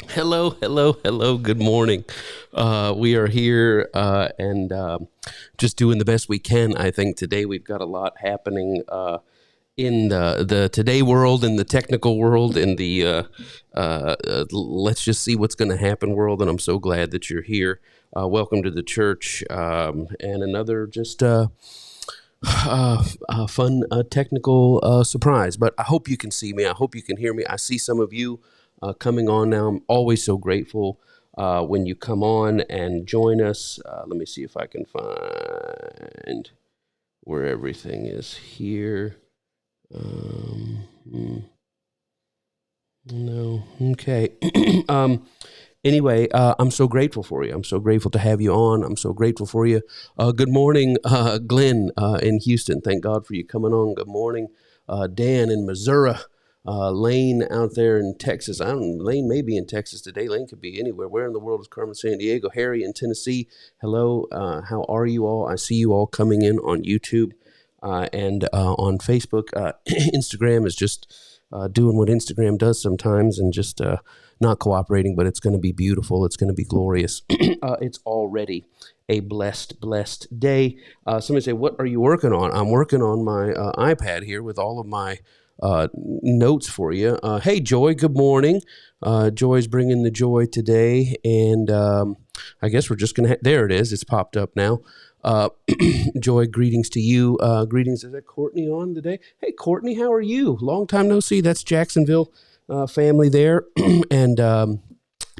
Hello, hello, hello. Good morning. We are here and just doing the best we can. I think today we've got a lot happening in the today world, in the technical world, in the let's just see what's going to happen world. And I'm so glad that you're here. Welcome to the church and another just fun technical surprise. But I hope you can see me. I hope you can hear me. I see some of you coming on now. I'm always so grateful when you come on and join us. Let me see if I can find where everything is here. No. Okay. Anyway, I'm so grateful for you. I'm so grateful to have you on. I'm so grateful for you. Good morning, Glenn in Houston. Thank God for you coming on. Good morning, Dan in Missouri. Lane out there in Texas. Lane may be in Texas today. Lane could be anywhere. Where in the world is Carmen San Diego? Harry in Tennessee. Hello. How are you all? I see you all coming in on YouTube and on Facebook. Instagram is just doing what Instagram does sometimes and just not cooperating, but it's going to be beautiful. It's going to be glorious. It's already a blessed day. Somebody say, what are you working on? I'm working on my iPad here with all of my notes for you. Hey, Joy, good morning. Joy's bringing the joy today. And I guess we're just going to, there it is. It's popped up now. Joy, greetings to you. Greetings. Is that Courtney on today? Hey, Courtney, how are you? Long time no see. That's Jacksonville family there. And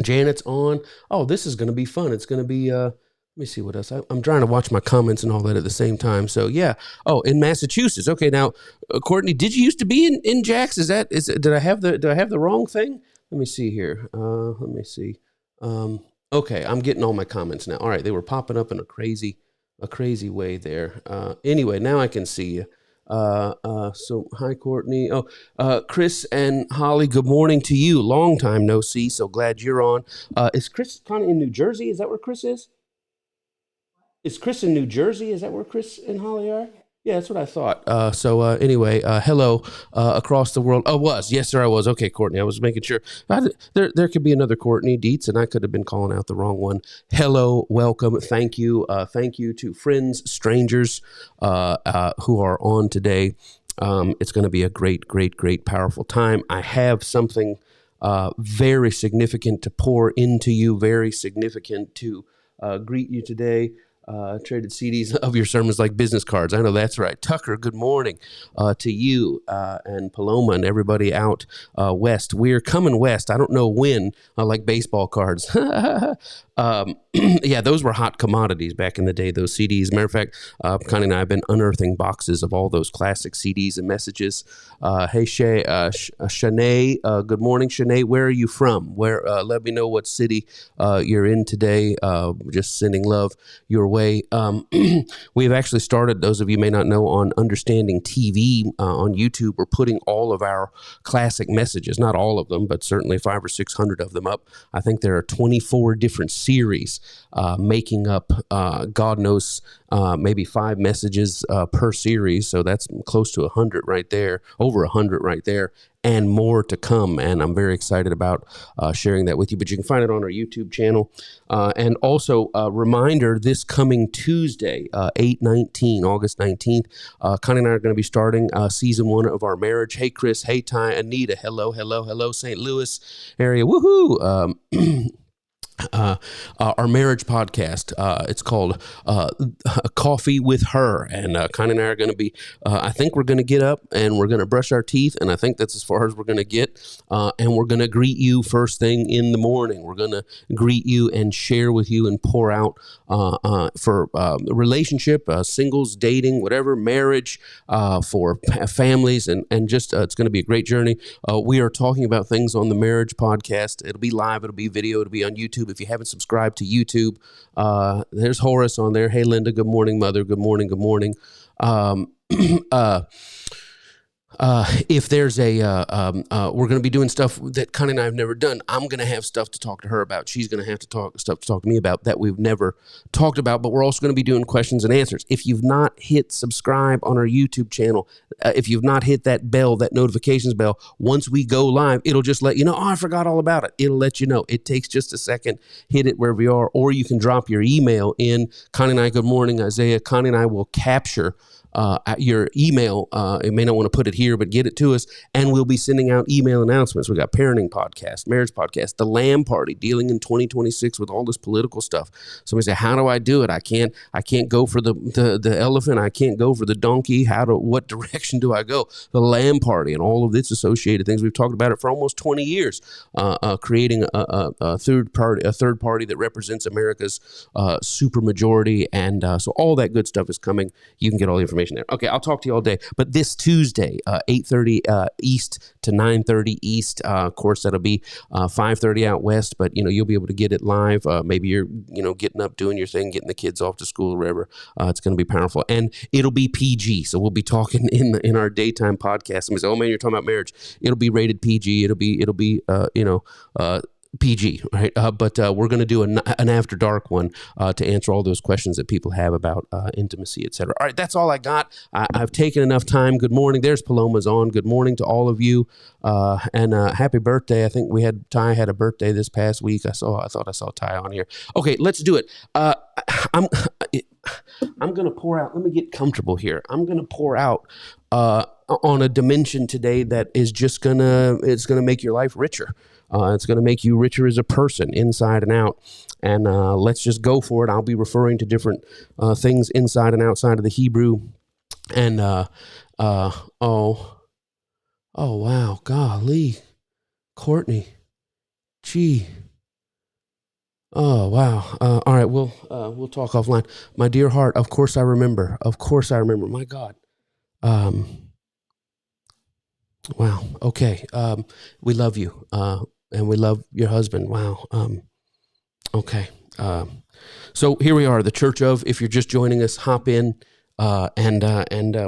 Janet's on. Oh, this is going to be fun. It's going to be, let me see what else. I'm trying to watch my comments and all that at the same time. So yeah. Oh, in Massachusetts. Okay. Now, Courtney, did you used to be in Jax? Did I have the wrong thing? Let me see here. Let me see. Okay. I'm getting all my comments now. All right. They were popping up in a crazy way there. Anyway, now I can see you. So hi, Courtney. Oh, Chris and Holly, good morning to you. Long time no see. So glad you're on. Is Chris kind of in New Jersey? Is that where Chris is? Is Chris in New Jersey? Is that where Chris and Holly are? Yeah, that's what I thought. Anyway, hello across the world. Oh, yes, sir, I was. Okay, Courtney, I was making sure. There could be another Courtney Dietz, and I could have been calling out the wrong one. Hello, welcome, thank you to friends, strangers who are on today. It's going to be a great, powerful time. I have something very significant to pour into you, very significant to greet you today. Traded CDs of your sermons like business cards. I know that's right. Tucker, good morning to you and Paloma and everybody out west. We're coming west. I don't know when, like baseball cards. Yeah, those were hot commodities back in the day, those CDs. Matter of fact, Connie and I have been unearthing boxes of all those classic CDs and messages. Hey, Shanae, good morning, Shanae. Where are you from? Let me know what city you're in today. Just sending love your way. We have actually started, those of you may not know, on Understanding TV on YouTube. We're putting all of our classic messages, not all of them, but certainly 500 or 600 of them up. I think there are 24 different series making up, God knows, maybe 5 messages per series. So that's close to 100 right there, over 100 right there, and more to come. And I'm very excited about sharing that with you. But you can find it on our YouTube channel. And also a reminder, this coming Tuesday, August 19th, Connie and I are going to be starting season 1 of our marriage. Hey, Chris. Hey, Ty. Anita. Hello. St. Louis area. Woohoo. Our marriage podcast. It's called Coffee with Her. And Connie and I are going to be, I think we're going to get up and we're going to brush our teeth. And I think that's as far as we're going to get. And we're going to greet you first thing in the morning. We're going to greet you and share with you and pour out for relationship, singles, dating, whatever, marriage, for families. And just, it's going to be a great journey. We are talking about things on the marriage podcast. It'll be live. It'll be video. It'll be on YouTube. If you haven't subscribed to YouTube, there's Horace on there. Hey, Linda. Good morning, mother. Good morning. if there's we're going to be doing stuff that Connie and I have never done. I'm going to have stuff to talk to her about. She's going to have stuff to talk to me about that we've never talked about. But we're also going to be doing questions and answers. If you've not hit subscribe on our YouTube channel, if you've not hit that bell, that notifications bell, once we go live, it'll just let you know. Oh, I forgot all about it. It'll let you know. It takes just a second. Hit it wherever you are, or you can drop your email in. Connie and I, good morning, Isaiah. Connie and I will capture your email. It may not want to put it here, but get it to us, and we'll be sending out email announcements. We got parenting podcast, marriage podcast, the Lamb Party, dealing in 2026 with all this political stuff. Somebody say, how do I do it? I can't go for the elephant. I can't go for the donkey. What direction do I go? The Lamb Party and all of its associated things. We've talked about it for almost 20 years, creating a third party that represents America's supermajority, and so all that good stuff is coming. You can get all the information there. Okay, I'll talk to you all day. But this Tuesday, 8:30 East to 9:30 East. Of course, that'll be 5:30 out west. But you'll be able to get it live. Maybe you're getting up, doing your thing, getting the kids off to school or wherever. It's going to be powerful, and it'll be PG. So we'll be talking in our daytime podcast. Somebody say, "Oh man, you're talking about marriage." It'll be rated PG. It'll be PG, right? But we're going to do an after dark one to answer all those questions that people have about intimacy, etc. All right, that's all I got. I've taken enough time. Good morning. There's Paloma's on. Good morning to all of you, and happy birthday. I think Ty had a birthday this past week. I thought I saw Ty on here. Okay, let's do it. I'm going to pour out. Let me get comfortable here. I'm going to pour out on a dimension today that is just it's gonna make your life richer. It's going to make you richer as a person, inside and out. And let's just go for it. I'll be referring to different things inside and outside of the Hebrew. And oh wow, golly, Courtney, gee. Oh wow. All right, we'll talk offline. My dear heart, of course I remember. My God. Wow. Okay. We love you. And we love your husband. Wow. Okay. So here we are, the Church of, if you're just joining us, hop in, and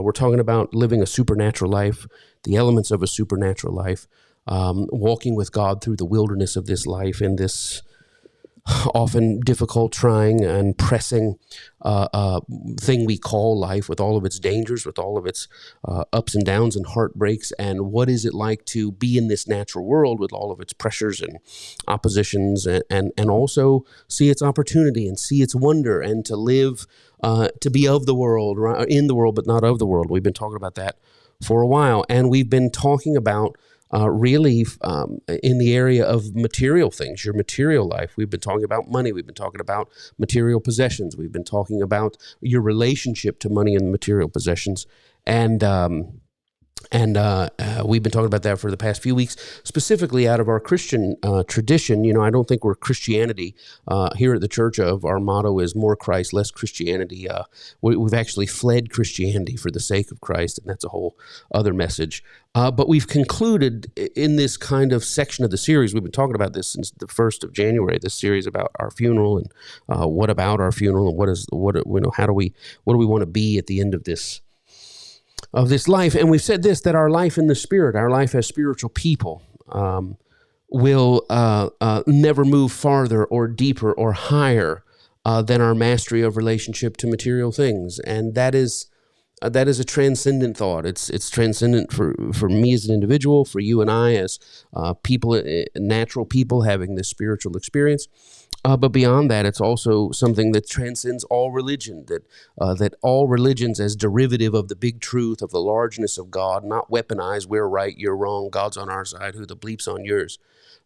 we're talking about living a supernatural life, the elements of a supernatural life, walking with God through the wilderness of this life in this often difficult, trying, and pressing thing we call life, with all of its dangers, with all of its ups and downs and heartbreaks. And what is it like to be in this natural world with all of its pressures and oppositions, and also see its opportunity and see its wonder, and to live, to be of the world, in the world, but not of the world. We've been talking about that for a while, and we've been talking about really in the area of material things, your material life. We've been talking about money. We've been talking about material possessions. We've been talking about your relationship to money and material possessions. And we've been talking about that for the past few weeks, specifically out of our Christian tradition. I don't think we're Christianity here at the Church of. Our motto is more Christ, less Christianity. We've actually fled Christianity for the sake of Christ, and that's a whole other message. But we've concluded in this kind of section of the series, we've been talking about this since the 1st of January, this series about our funeral, and what about our funeral, and how do we want to be at the end of this life. And we've said this, that our life in the Spirit, our life as spiritual people, will never move farther or deeper or higher than our mastery of relationship to material things. And that is a transcendent thought. It's transcendent for me as an individual, for you and I as people, natural people having this spiritual experience. But beyond that, it's also something that transcends all religion, that all religions as derivative of the big truth of the largeness of God, not weaponized, we're right, you're wrong, God's on our side, who the bleep's on yours.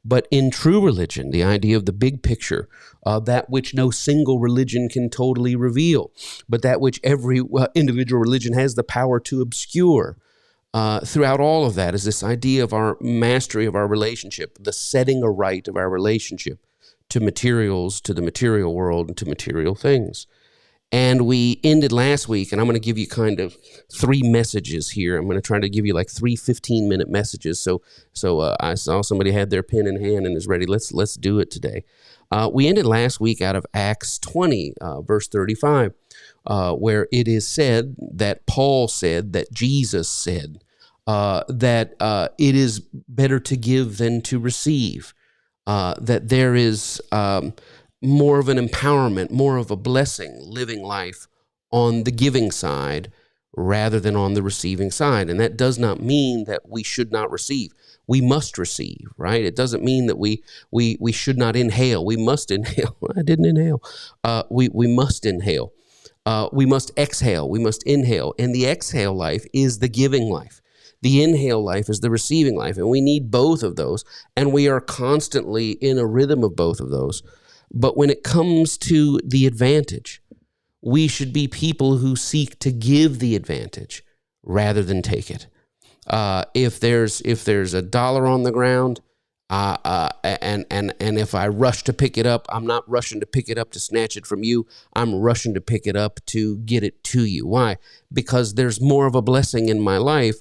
But in true religion, the idea of the big picture, that which no single religion can totally reveal, but that which every individual religion has the power to obscure. Throughout all of that is this idea of our mastery of our relationship, the setting aright of our relationship to materials, to the material world, and to material things. And we ended last week, and I'm going to give you kind of 3 messages here. I'm going to try to give you like 3 15-minute messages. So I saw somebody had their pen in hand and is ready. Let's do it today. We ended last week out of Acts 20, verse 35, where it is said that Paul said, that Jesus said, that it is better to give than to receive, that there is more of an empowerment, more of a blessing living life on the giving side rather than on the receiving side. And that does not mean that we should not receive. We must receive, right? It doesn't mean that we should not inhale. We must inhale. I didn't inhale. We must inhale. We must exhale. We must inhale. And the exhale life is the giving life. The inhale life is the receiving life. And we need both of those. And we are constantly in a rhythm of both of those. But when it comes to the advantage, we should be people who seek to give the advantage rather than take it. If there's $1 on the ground, and if I rush to pick it up, I'm not rushing to pick it up to snatch it from you. I'm rushing to pick it up to get it to you. Why? Because there's more of a blessing in my life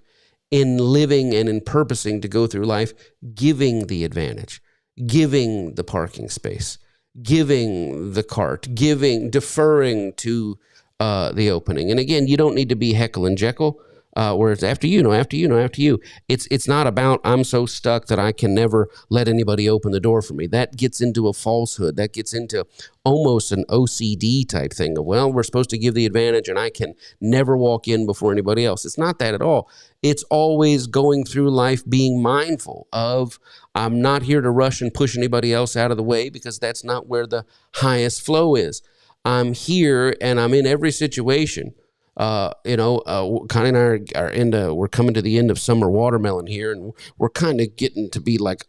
in living and in purposing to go through life, giving the advantage, giving the parking space, giving the cart, deferring to the opening. And again, you don't need to be Heckle and Jekyll, where it's after you, after you. It's not about I'm so stuck that I can never let anybody open the door for me. That gets into a falsehood. That gets into almost an OCD type thing of, well, we're supposed to give the advantage and I can never walk in before anybody else. It's not that at all. It's always going through life being mindful of, I'm not here to rush and push anybody else out of the way because that's not where the highest flow is. I'm here and I'm in every situation. Connie and I we're coming to the end of summer watermelon here, and we're kind of getting to be like,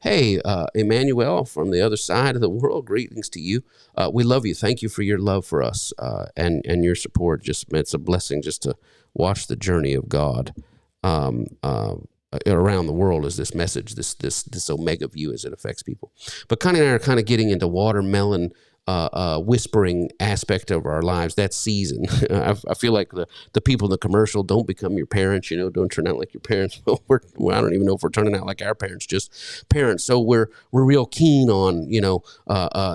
hey, Emmanuel from the other side of the world, greetings to you. We love you. Thank you for your love for us, and your support. It's a blessing just to watch the journey of God, around the world as this message, this Omega view as it affects people. But Connie and I are kind of getting into watermelon whispering aspect of our lives, that season. I feel like the people in the commercial, don't become your parents, don't turn out like your parents. I don't even know if we're turning out like our parents, just parents. So we're real keen on,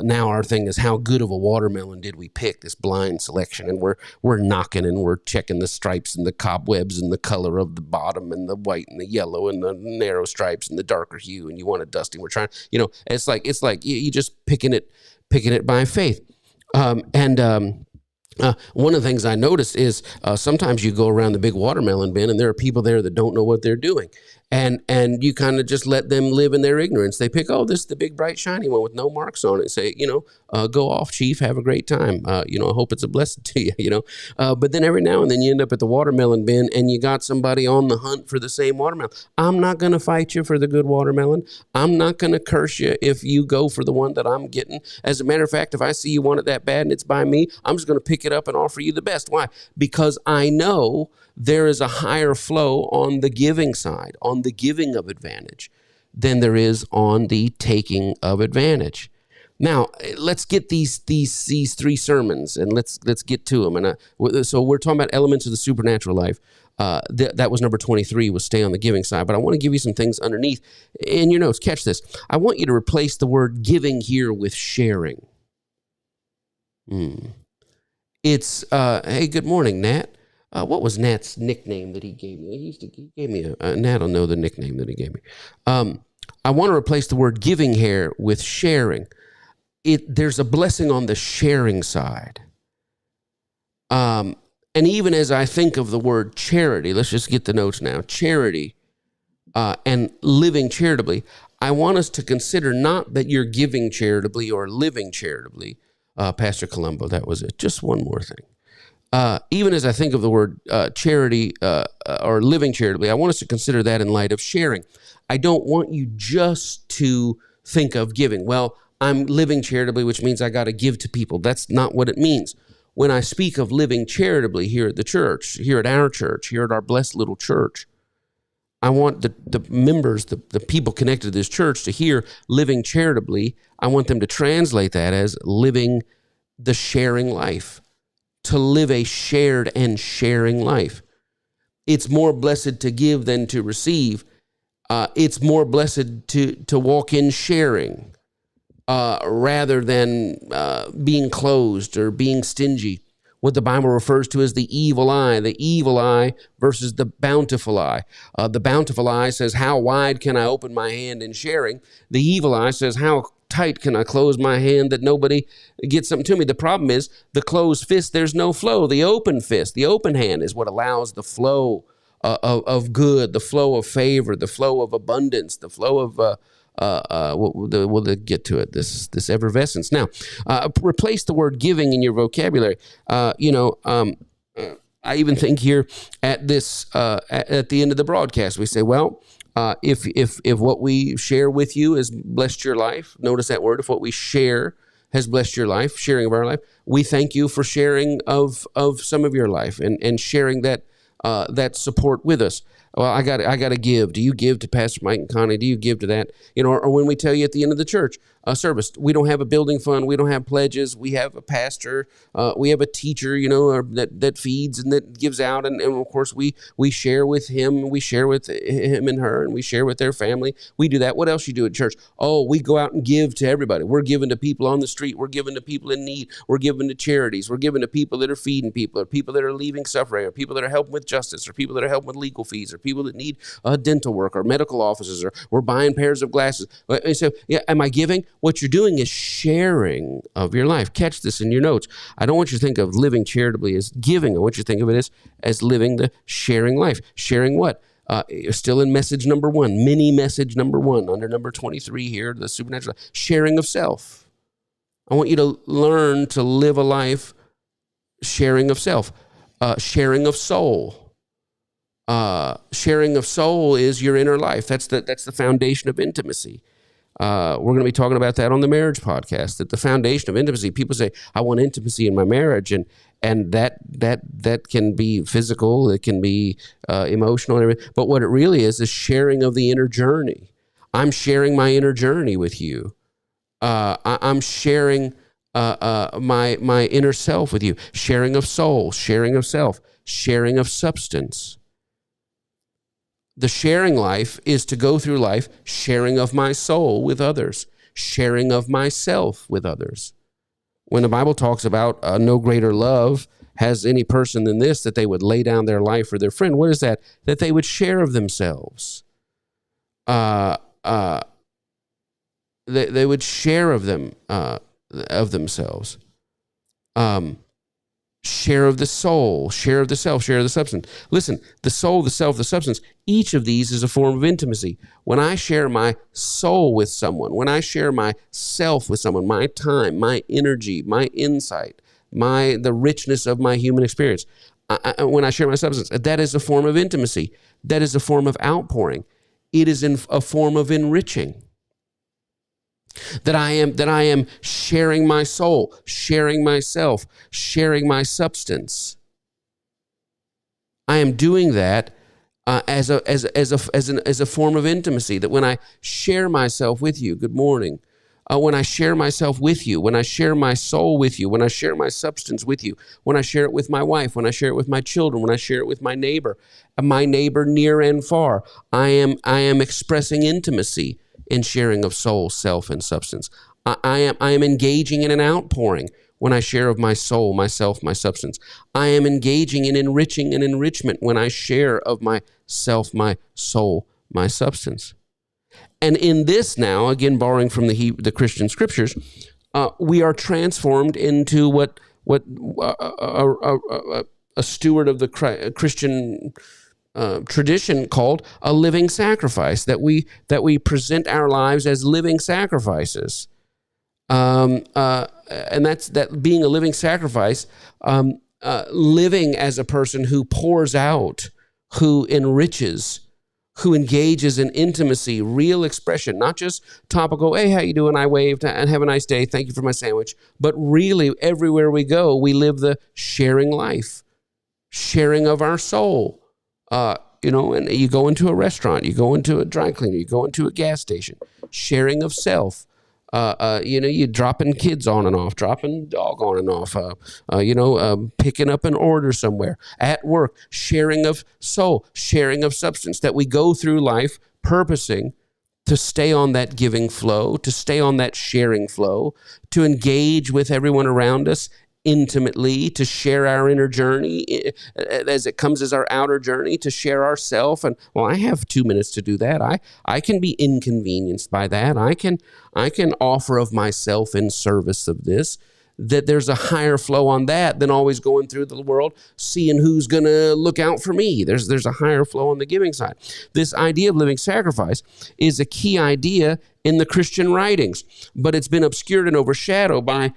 now our thing is how good of a watermelon did we pick, this blind selection. And we're knocking and we're checking the stripes and the cobwebs and the color of the bottom and the white and the yellow and the narrow stripes and the darker hue. And you want it dusty. We're trying, it's like you just picking it by faith. One of the things I noticed is sometimes you go around the big watermelon bin and there are people there that don't know what they're doing. And you kind of just let them live in their ignorance. They pick, this is the big, bright, shiny one with no marks on it. Say, go off, chief, have a great time. I hope it's a blessing to you, But then every now and then you end up at the watermelon bin and you got somebody on the hunt for the same watermelon. I'm not going to fight you for the good watermelon. I'm not going to curse you if you go for the one that I'm getting. As a matter of fact, if I see you want it that bad and it's by me, I'm just going to pick it up and offer you the best. Why? Because I know there is a higher flow on the giving side, on the giving of advantage, than there is on the taking of advantage. Now, let's get these three sermons and let's get to them. And so we're talking about elements of the supernatural life. That was number 23, was stay on the giving side. But I want to give you some things underneath in your notes. Catch this. I want you to replace the word giving here with sharing. It's, hey, good morning, Nat. What was Nat's nickname that he gave me? He gave me Nat will know the nickname that he gave me. I want to replace the word giving here with sharing. There's a blessing on the sharing side. And even as I think of the word charity, let's just get the notes now. Charity and living charitably, I want us to consider not that you're giving charitably or living charitably. Pastor Colombo, that was it. Just one more thing. Even as I think of the word charity or living charitably, I want us to consider that in light of sharing. I don't want you just to think of giving. Well, I'm living charitably, which means I got to give to people. That's not what it means. When I speak of living charitably here at the church, here at our church, here at our blessed little church, I want the members, the people connected to this church to hear living charitably. I want them to translate that as living the sharing life. To live a shared and sharing life. It's more blessed to give than to receive. It's more blessed to walk in sharing rather than being closed or being stingy. what the Bible refers to as the evil eye versus the bountiful eye. The bountiful eye says, how wide can I open my hand in sharing? The evil eye says, how tight can I close my hand that nobody gets something to me? The problem is the closed fist, there's no flow. The open fist, the open hand is what allows the flow of good, the flow of favor, the flow of abundance, the flow of we'll get to it. This effervescence. Now, replace the word giving in your vocabulary. I even think here at this at the end of the broadcast, we say, well, if what we share with you has blessed your life, notice that word. If what we share has blessed your life, sharing of our life, we thank you for sharing of some of your life and sharing that support with us. Well, I got to give. Do you give to Pastor Mike and Connie? Do you give to that? Or when we tell you at the end of the church service, we don't have a building fund. We don't have pledges. We have a pastor. We have a teacher, that feeds and that gives out. And of course, we share with him. We share with him and her, and we share with their family. We do that. What else you do at church? Oh, we go out and give to everybody. We're giving to people on the street. We're giving to people in need. We're giving to charities. We're giving to people that are feeding people, or people that are leaving suffering, or people that are helping with justice, or people that are helping with legal fees, or people that need dental work, or medical offices, or we're buying pairs of glasses. And so, yeah, am I giving? What you're doing is sharing of your life. Catch this in your notes. I don't want you to think of living charitably as giving. I want you to think of it as living the sharing life. Sharing what? You're still in message number 1, mini message number 1, under number 23 here, the supernatural. Sharing of self. I want you to learn to live a life sharing of self. Sharing of soul. Sharing of soul is your inner life. That's the foundation of intimacy. We're going to be talking about that on the marriage podcast, that the foundation of intimacy, people say, I want intimacy in my marriage. And that can be physical. It can be emotional. And everything. But what it really is sharing of the inner journey. I'm sharing my inner journey with you. I'm sharing my inner self with you. Sharing of soul, sharing of self, sharing of substance. The sharing life is to go through life sharing of my soul with others, sharing of myself with others. When the Bible talks about no greater love has any person than this, that they would lay down their life for their friend, what is that? That they would share of themselves. They would share of themselves. Share of the soul, share of the self, share of the substance. Listen, the soul, the self, the substance, each of these is a form of intimacy. When I share my soul with someone, when I share my self with someone, my time, my energy, my insight, the richness of my human experience, when I share my substance, that is a form of intimacy. That is a form of outpouring. It is a form of enriching. That I am sharing my soul, sharing myself, sharing my substance. I am doing that as a form of intimacy. That when I share myself with you, good morning. When I share myself with you, when I share my soul with you, when I share my substance with you, when I share it with my wife, when I share it with my children, when I share it with my neighbor near and far, I am expressing intimacy in sharing of soul, self, and substance. I am engaging in an outpouring when I share of my soul, myself, my substance. I am engaging in enriching and enrichment when I share of myself, my soul, my substance. And in this now, again, borrowing from the Christian scriptures, we are transformed into what a steward of the Christian tradition called a living sacrifice, that we present our lives as living sacrifices. And that's that being a living sacrifice, living as a person who pours out, who enriches, who engages in intimacy, real expression, not just topical, hey, how you doing? I waved and have a nice day. Thank you for my sandwich. But really, everywhere we go, we live the sharing life, sharing of our soul. And you go into a restaurant, you go into a dry cleaner, you go into a gas station, sharing of self. You dropping kids on and off, dropping dog on and off, picking up an order somewhere, at work, sharing of soul, sharing of substance, that we go through life purposing to stay on that giving flow, to stay on that sharing flow, to engage with everyone around us intimately, to share our inner journey as it comes as our outer journey, to share ourself. And well, I have 2 minutes to do that. I can be inconvenienced by that. I can offer of myself in service of this. That there's a higher flow on that than always going through the world, seeing who's going to look out for me. There's a higher flow on the giving side. This idea of living sacrifice is a key idea in the Christian writings, but it's been obscured and overshadowed by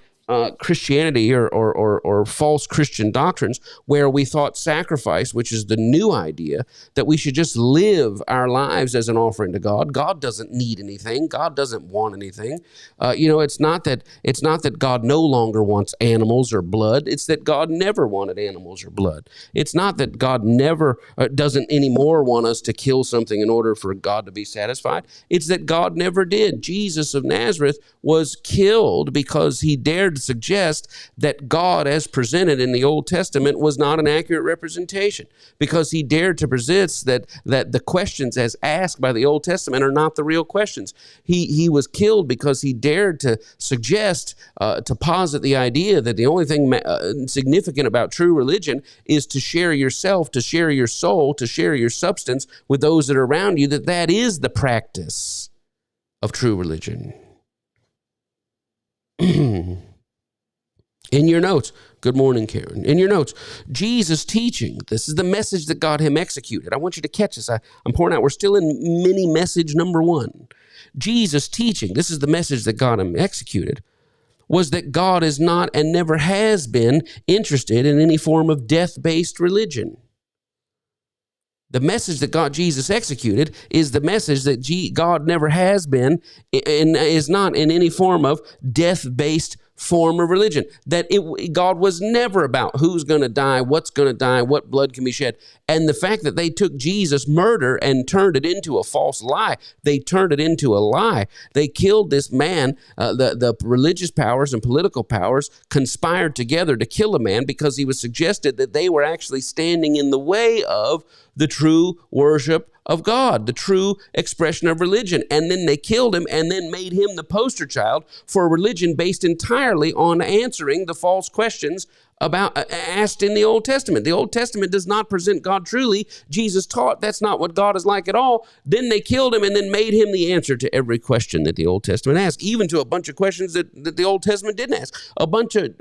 Christianity or false Christian doctrines, where we thought sacrifice, which is the new idea, that we should just live our lives as an offering to God. God doesn't need anything. God doesn't want anything. It's not that God no longer wants animals or blood. It's that God never wanted animals or blood. It's not that God never doesn't anymore want us to kill something in order for God to be satisfied. It's that God never did. Jesus of Nazareth was killed because he dared to suggest that God, as presented in the Old Testament, was not an accurate representation, because he dared to present that the questions as asked by the Old Testament are not the real questions. He was killed because he dared to suggest, to posit the idea that the only thing significant about true religion is to share yourself, to share your soul, to share your substance with those that are around you, that is the practice of true religion. In your notes, good morning, Karen. In your notes, Jesus teaching. This is the message that got him executed. I want you to catch this. I'm pouring out. We're still in mini message number 1. Jesus teaching. This is the message that got him executed. Was that God is not and never has been interested in any form of death-based religion. The message that got Jesus executed is the message that God never has been and is not in any form of death-based form of religion. That God was never about who's going to die, what's going to die, what blood can be shed. And the fact that they took Jesus' murder and turned it into a false lie, they turned it into a lie. They killed this man. The religious powers and political powers conspired together to kill a man because he was suggested that they were actually standing in the way of the true worship of God, the true expression of religion. And then they killed him and then made him the poster child for a religion based entirely on answering the false questions asked in the Old Testament. The Old Testament does not present God truly. Jesus taught that's not what God is like at all. Then they killed him and then made him the answer to every question that the Old Testament asked, even to a bunch of questions that the Old Testament didn't ask. A bunch of,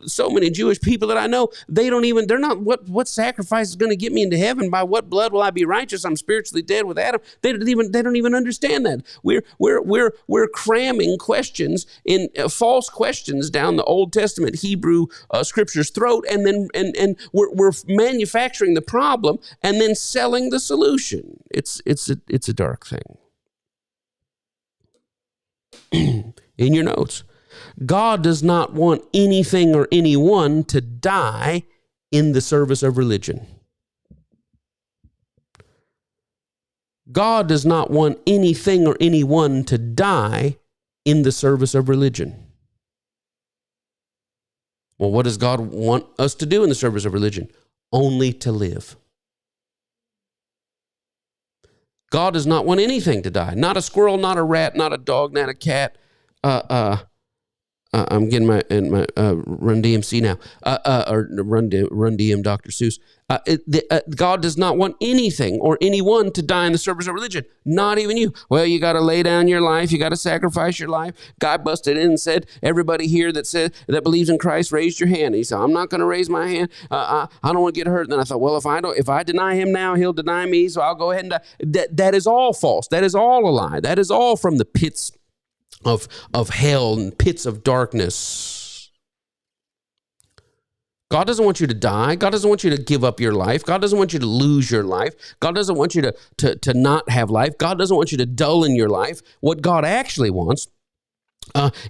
so many Jewish people that I know, they're not, what sacrifice is going to get me into heaven? By what blood will I be righteous? I'm spiritually dead with Adam. They don't even understand that. We're cramming questions in false questions down the Old Testament Hebrew scriptures throat, and then we're manufacturing the problem and then selling the solution. It's a dark thing. In your notes, God does not want anything or anyone to die in the service of religion. God does not want anything or anyone to die in the service of religion. Well, what does God want us to do in the service of religion? Only to live. God does not want anything to die. Not a squirrel, not a rat, not a dog, not a cat. I'm getting my Run DMC now, or Run DM Dr. Seuss. God does not want anything or anyone to die in the service of religion, not even you. Well, you got to lay down your life. You got to sacrifice your life. God busted in and said, everybody here that believes in Christ, raised your hand. And he said, I'm not going to raise my hand. I don't want to get hurt. And then I thought, well, if I deny him now, he'll deny me. So I'll go ahead and die. That is all false. That is all a lie. That is all from the pits of hell and pits of darkness. God doesn't want you to die. God doesn't want you to give up your life. God doesn't want you to lose your life. God doesn't want you to not have life. God doesn't want you to dull in your life. What God actually wants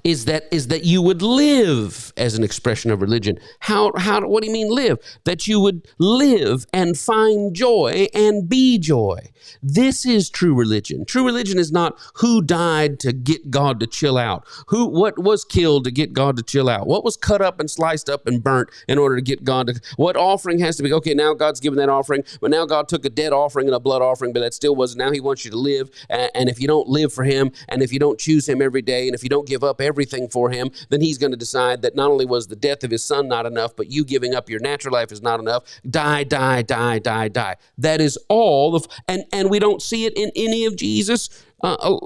is that you would live as an expression of religion. What do you mean live? That you would live and find joy and be joy. This is true religion. True religion is not who died to get God to chill out. What was killed to get God to chill out? What was cut up and sliced up and burnt in order to get God to, what offering has to be, okay, now God's given that offering, but now God took a dead offering and a blood offering, but that still wasn't, now he wants you to live. And if you don't live for him, and if you don't choose him every day, and if you don't give up everything for him, then he's going to decide that not only was the death of his son not enough, but you giving up your natural life is not enough. Die, die, die, die, die. That is all of, and we don't see it in any of Jesus'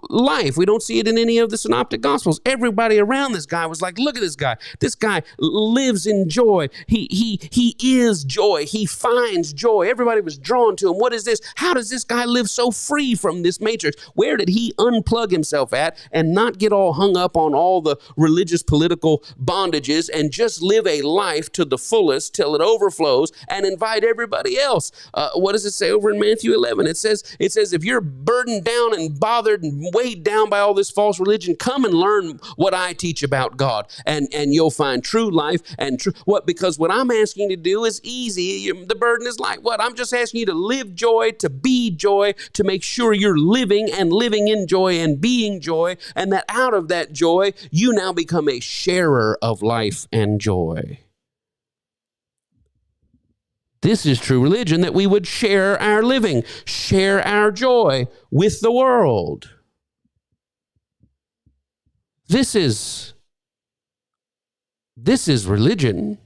life. We don't see it in any of the synoptic gospels. Everybody around this guy was like, look at this guy. This guy lives in joy. He is joy. He finds joy. Everybody was drawn to him. What is this? How does this guy live so free from this matrix? Where did he unplug himself at and not get all hung up on all the religious political bondages and just live a life to the fullest till it overflows and invite everybody else? What does it say over in Matthew 11? It says, if you're burdened down and bothered and weighed down by all this false religion, come and learn what I teach about God, and you'll find true life and true what, because what I'm asking you to do is easy. The burden is light. What? I'm just asking you to live joy, to be joy, to make sure you're living in joy and being joy, and that out of that joy, you now become a sharer of life and joy. This is true religion, that we would share our living, share our joy with the world. This is religion.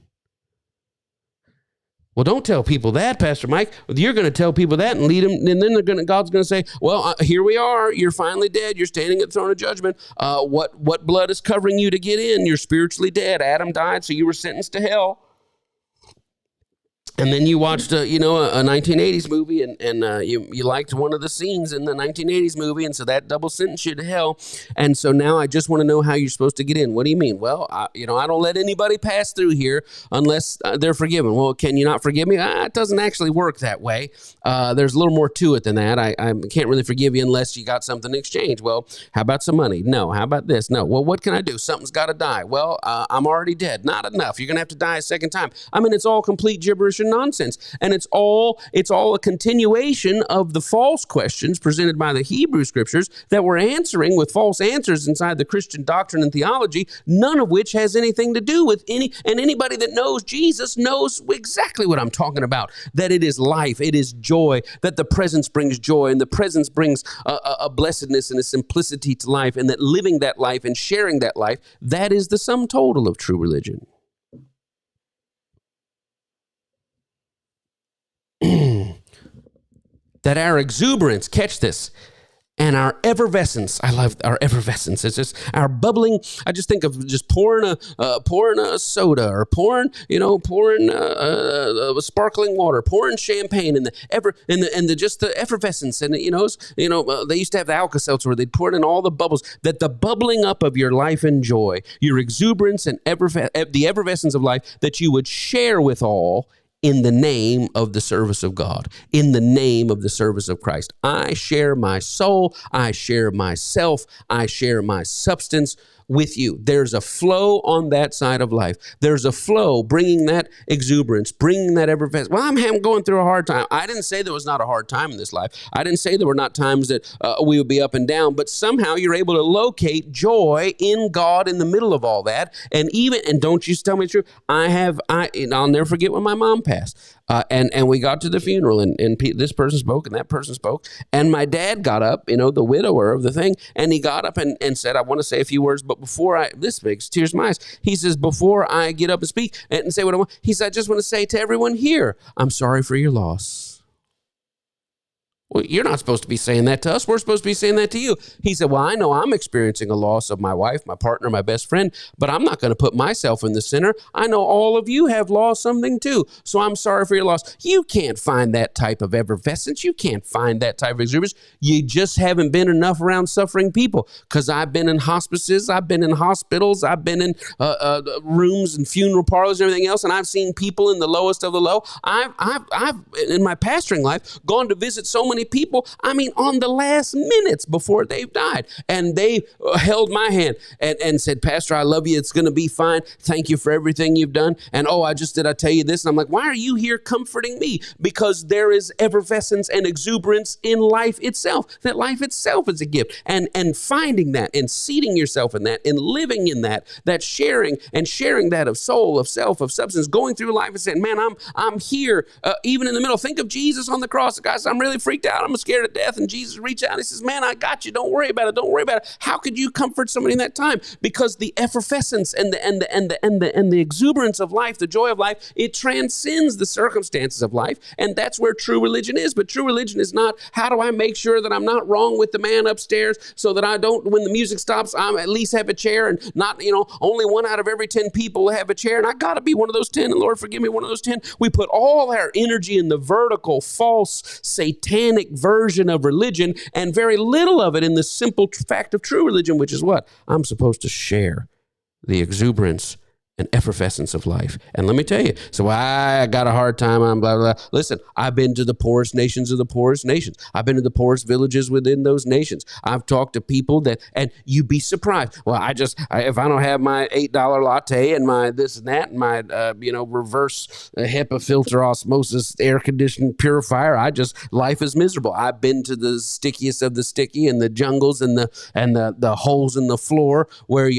Well, don't tell people that, Pastor Mike. You're going to tell people that and lead them, and then God's going to say, well, here we are. You're finally dead. You're standing at the throne of judgment. What blood is covering you to get in? You're spiritually dead. Adam died, so you were sentenced to hell. And then you watched, a 1980s movie, and you liked one of the scenes in the 1980s movie, and so that double sentenced you to hell. And so now I just want to know how you're supposed to get in. What do you mean? Well, I don't let anybody pass through here unless they're forgiven. Well, can you not forgive me? It doesn't actually work that way. There's a little more to it than that. I can't really forgive you unless you got something in exchange. Well, how about some money? No. How about this? No. Well, what can I do? Something's got to die. Well, I'm already dead. Not enough. You're going to have to die a second time. I mean, it's all complete gibberish and nonsense. And it's all a continuation of the false questions presented by the Hebrew scriptures that we're answering with false answers inside the Christian doctrine and theology, none of which has anything to do with anybody that knows Jesus knows exactly what I'm talking about, that it is life, it is joy, that the presence brings joy, and the presence brings a blessedness and a simplicity to life, and that living that life and sharing that life, that is the sum total of true religion. That our exuberance, catch this, and our effervescence. I love our effervescence. It's just our bubbling. I just think of just pouring a soda, or pouring sparkling water, pouring champagne, and the effervescence. And they used to have the Alka-Seltzer where they'd pour it in all the bubbles. That the bubbling up of your life and joy, your exuberance and the effervescence of life, that you would share with all, in the name of the service of God, in the name of the service of Christ. I share my soul, I share myself, I share my substance with you. There's a flow on that side of life. There's a flow bringing that exuberance, bringing that effervescence. Well, I'm going through a hard time. I didn't say there was not a hard time in this life. I didn't say there were not times that we would be up and down, but somehow you're able to locate joy in God in the middle of all that. And don't you tell me the truth, I'll never forget when my mom passed. And we got to the funeral, and this person spoke and that person spoke, and my dad got up, the widower of the thing, and he got up and said, I want to say a few words, but this makes tears in my eyes. He says, before I get up and speak and say what I want, he said, I just want to say to everyone here, I'm sorry for your loss. Well, you're not supposed to be saying that to us. We're supposed to be saying that to you. He said, well, I know I'm experiencing a loss of my wife, my partner, my best friend, but I'm not going to put myself in the center. I know all of you have lost something too, so I'm sorry for your loss. You can't find that type of effervescence. You can't find that type of exuberance. You just haven't been enough around suffering people, because I've been in hospices, I've been in hospitals, I've been in rooms and funeral parlors and everything else, and I've seen people in the lowest of the low. I've in my pastoring life gone to visit so many people, on the last minutes before they've died. And they held my hand and said, Pastor, I love you. It's going to be fine. Thank you for everything you've done. And did I tell you this? And I'm like, why are you here comforting me? Because there is effervescence and exuberance in life itself. That life itself is a gift. And finding that and seating yourself in that and living in that sharing that of soul, of self, of substance, going through life and saying, man, I'm here, even in the middle. Think of Jesus on the cross. Guys, I'm really freaked out. I'm scared to death. And Jesus reached out and he says, man, I got you. Don't worry about it. Don't worry about it. How could you comfort somebody in that time? Because the effervescence and the exuberance of life, the joy of life, it transcends the circumstances of life. And that's where true religion is. But true religion is not, how do I make sure that I'm not wrong with the man upstairs so that I don't, when the music stops, I at least have a chair, and not, only 1 out of every 10 people will have a chair. And I got to be one of those 10. And Lord, forgive me, one of those 10. We put all our energy in the vertical, false, satanic version of religion, and very little of it in the simple fact of true religion, which is what? I'm supposed to share the exuberance and effervescence of life. And let me tell you, so I got a hard time on blah, blah, blah. Listen, I've been to the poorest nations of the poorest nations. I've been to the poorest villages within those nations. I've talked to people that, and you'd be surprised. Well, if I don't have my $8 latte and my this and that, and my, reverse HEPA filter osmosis air conditioned purifier, life is miserable. I've been to the stickiest of the sticky, and the jungles and the holes in the floor where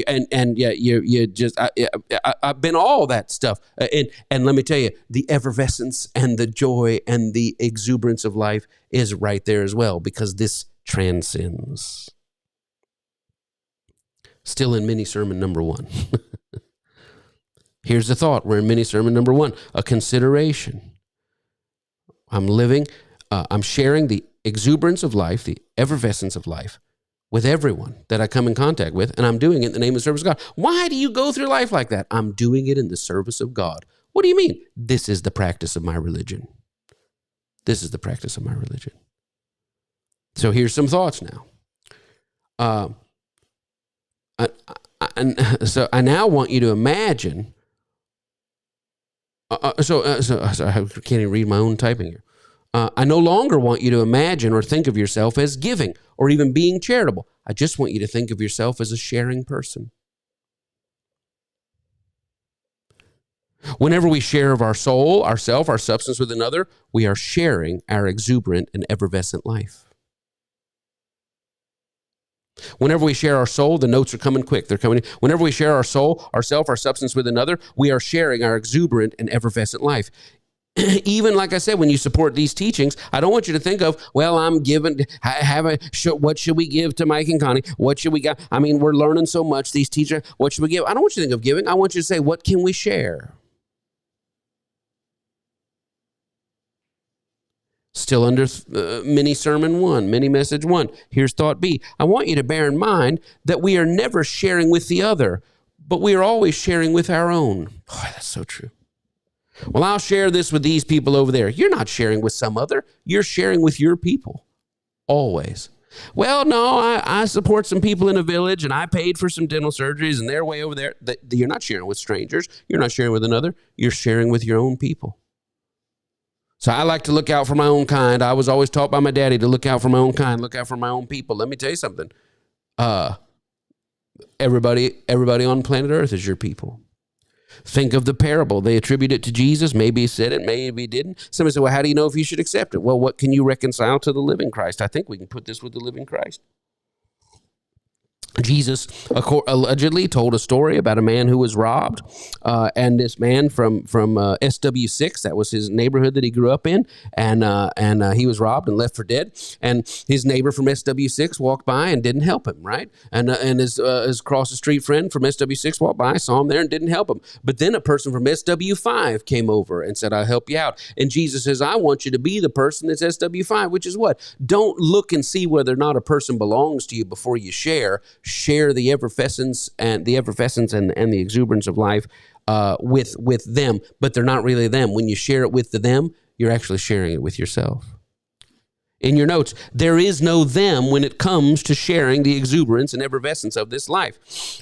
I've been all that stuff. And let me tell you, the effervescence and the joy and the exuberance of life is right there as well, because this transcends. Still in mini sermon number 1. Here's the thought. We're in mini sermon number 1, a consideration. I'm sharing the exuberance of life, the effervescence of life, with everyone that I come in contact with, and I'm doing it in the name of the service of God. Why do you go through life like that? I'm doing it in the service of God. What do you mean? This is the practice of my religion. This is the practice of my religion. So here's some thoughts now. I now want you to imagine. So I can't even read my own typing here. I no longer want you to imagine or think of yourself as giving or even being charitable. I just want you to think of yourself as a sharing person. Whenever we share of our soul, ourself, our substance with another, we are sharing our exuberant and effervescent life. Whenever we share our soul, the notes are coming quick. They're coming in. Whenever we share our soul, ourself, our substance with another, we are sharing our exuberant and effervescent life. Even like I said, when you support these teachings, I don't want you to think of, well, I'm giving, what should we give to Mike and Connie? What should we get? I mean, we're learning so much, these teachers, what should we give? I don't want you to think of giving. I want you to say, what can we share? Still under mini sermon 1, mini message 1. Here's thought B. I want you to bear in mind that we are never sharing with the other, but we are always sharing with our own. Oh, that's so true. Well, I'll share this with these people over there. You're not sharing with some other. You're sharing with your people. Always. Well, no, I support some people in a village, and I paid for some dental surgeries, and they're way over there. You're not sharing with strangers. You're not sharing with another. You're sharing with your own people. So I like to look out for my own kind. I was always taught by my daddy to look out for my own kind, look out for my own people. Let me tell you something. Everybody on planet Earth is your people. Think of the parable. They attribute it to Jesus. Maybe he said it, maybe he didn't. Somebody said, well, how do you know if you should accept it? Well, what can you reconcile to the living Christ? I think we can put this with the living Christ. Jesus allegedly told a story about a man who was robbed, and this man from SW6, that was his neighborhood that he grew up in, and he was robbed and left for dead. And his neighbor from SW6 walked by and didn't help him, right? And his cross the street friend from SW6 walked by, saw him there, and didn't help him. But then a person from SW5 came over and said, I'll help you out. And Jesus says, I want you to be the person that's SW5, which is what? Don't look and see whether or not a person belongs to you before you share. Share the effervescence and the exuberance of life with them, but they're not really them. When you share it with them, you're actually sharing it with yourself. In your notes, there is no them when it comes to sharing the exuberance and effervescence of this life.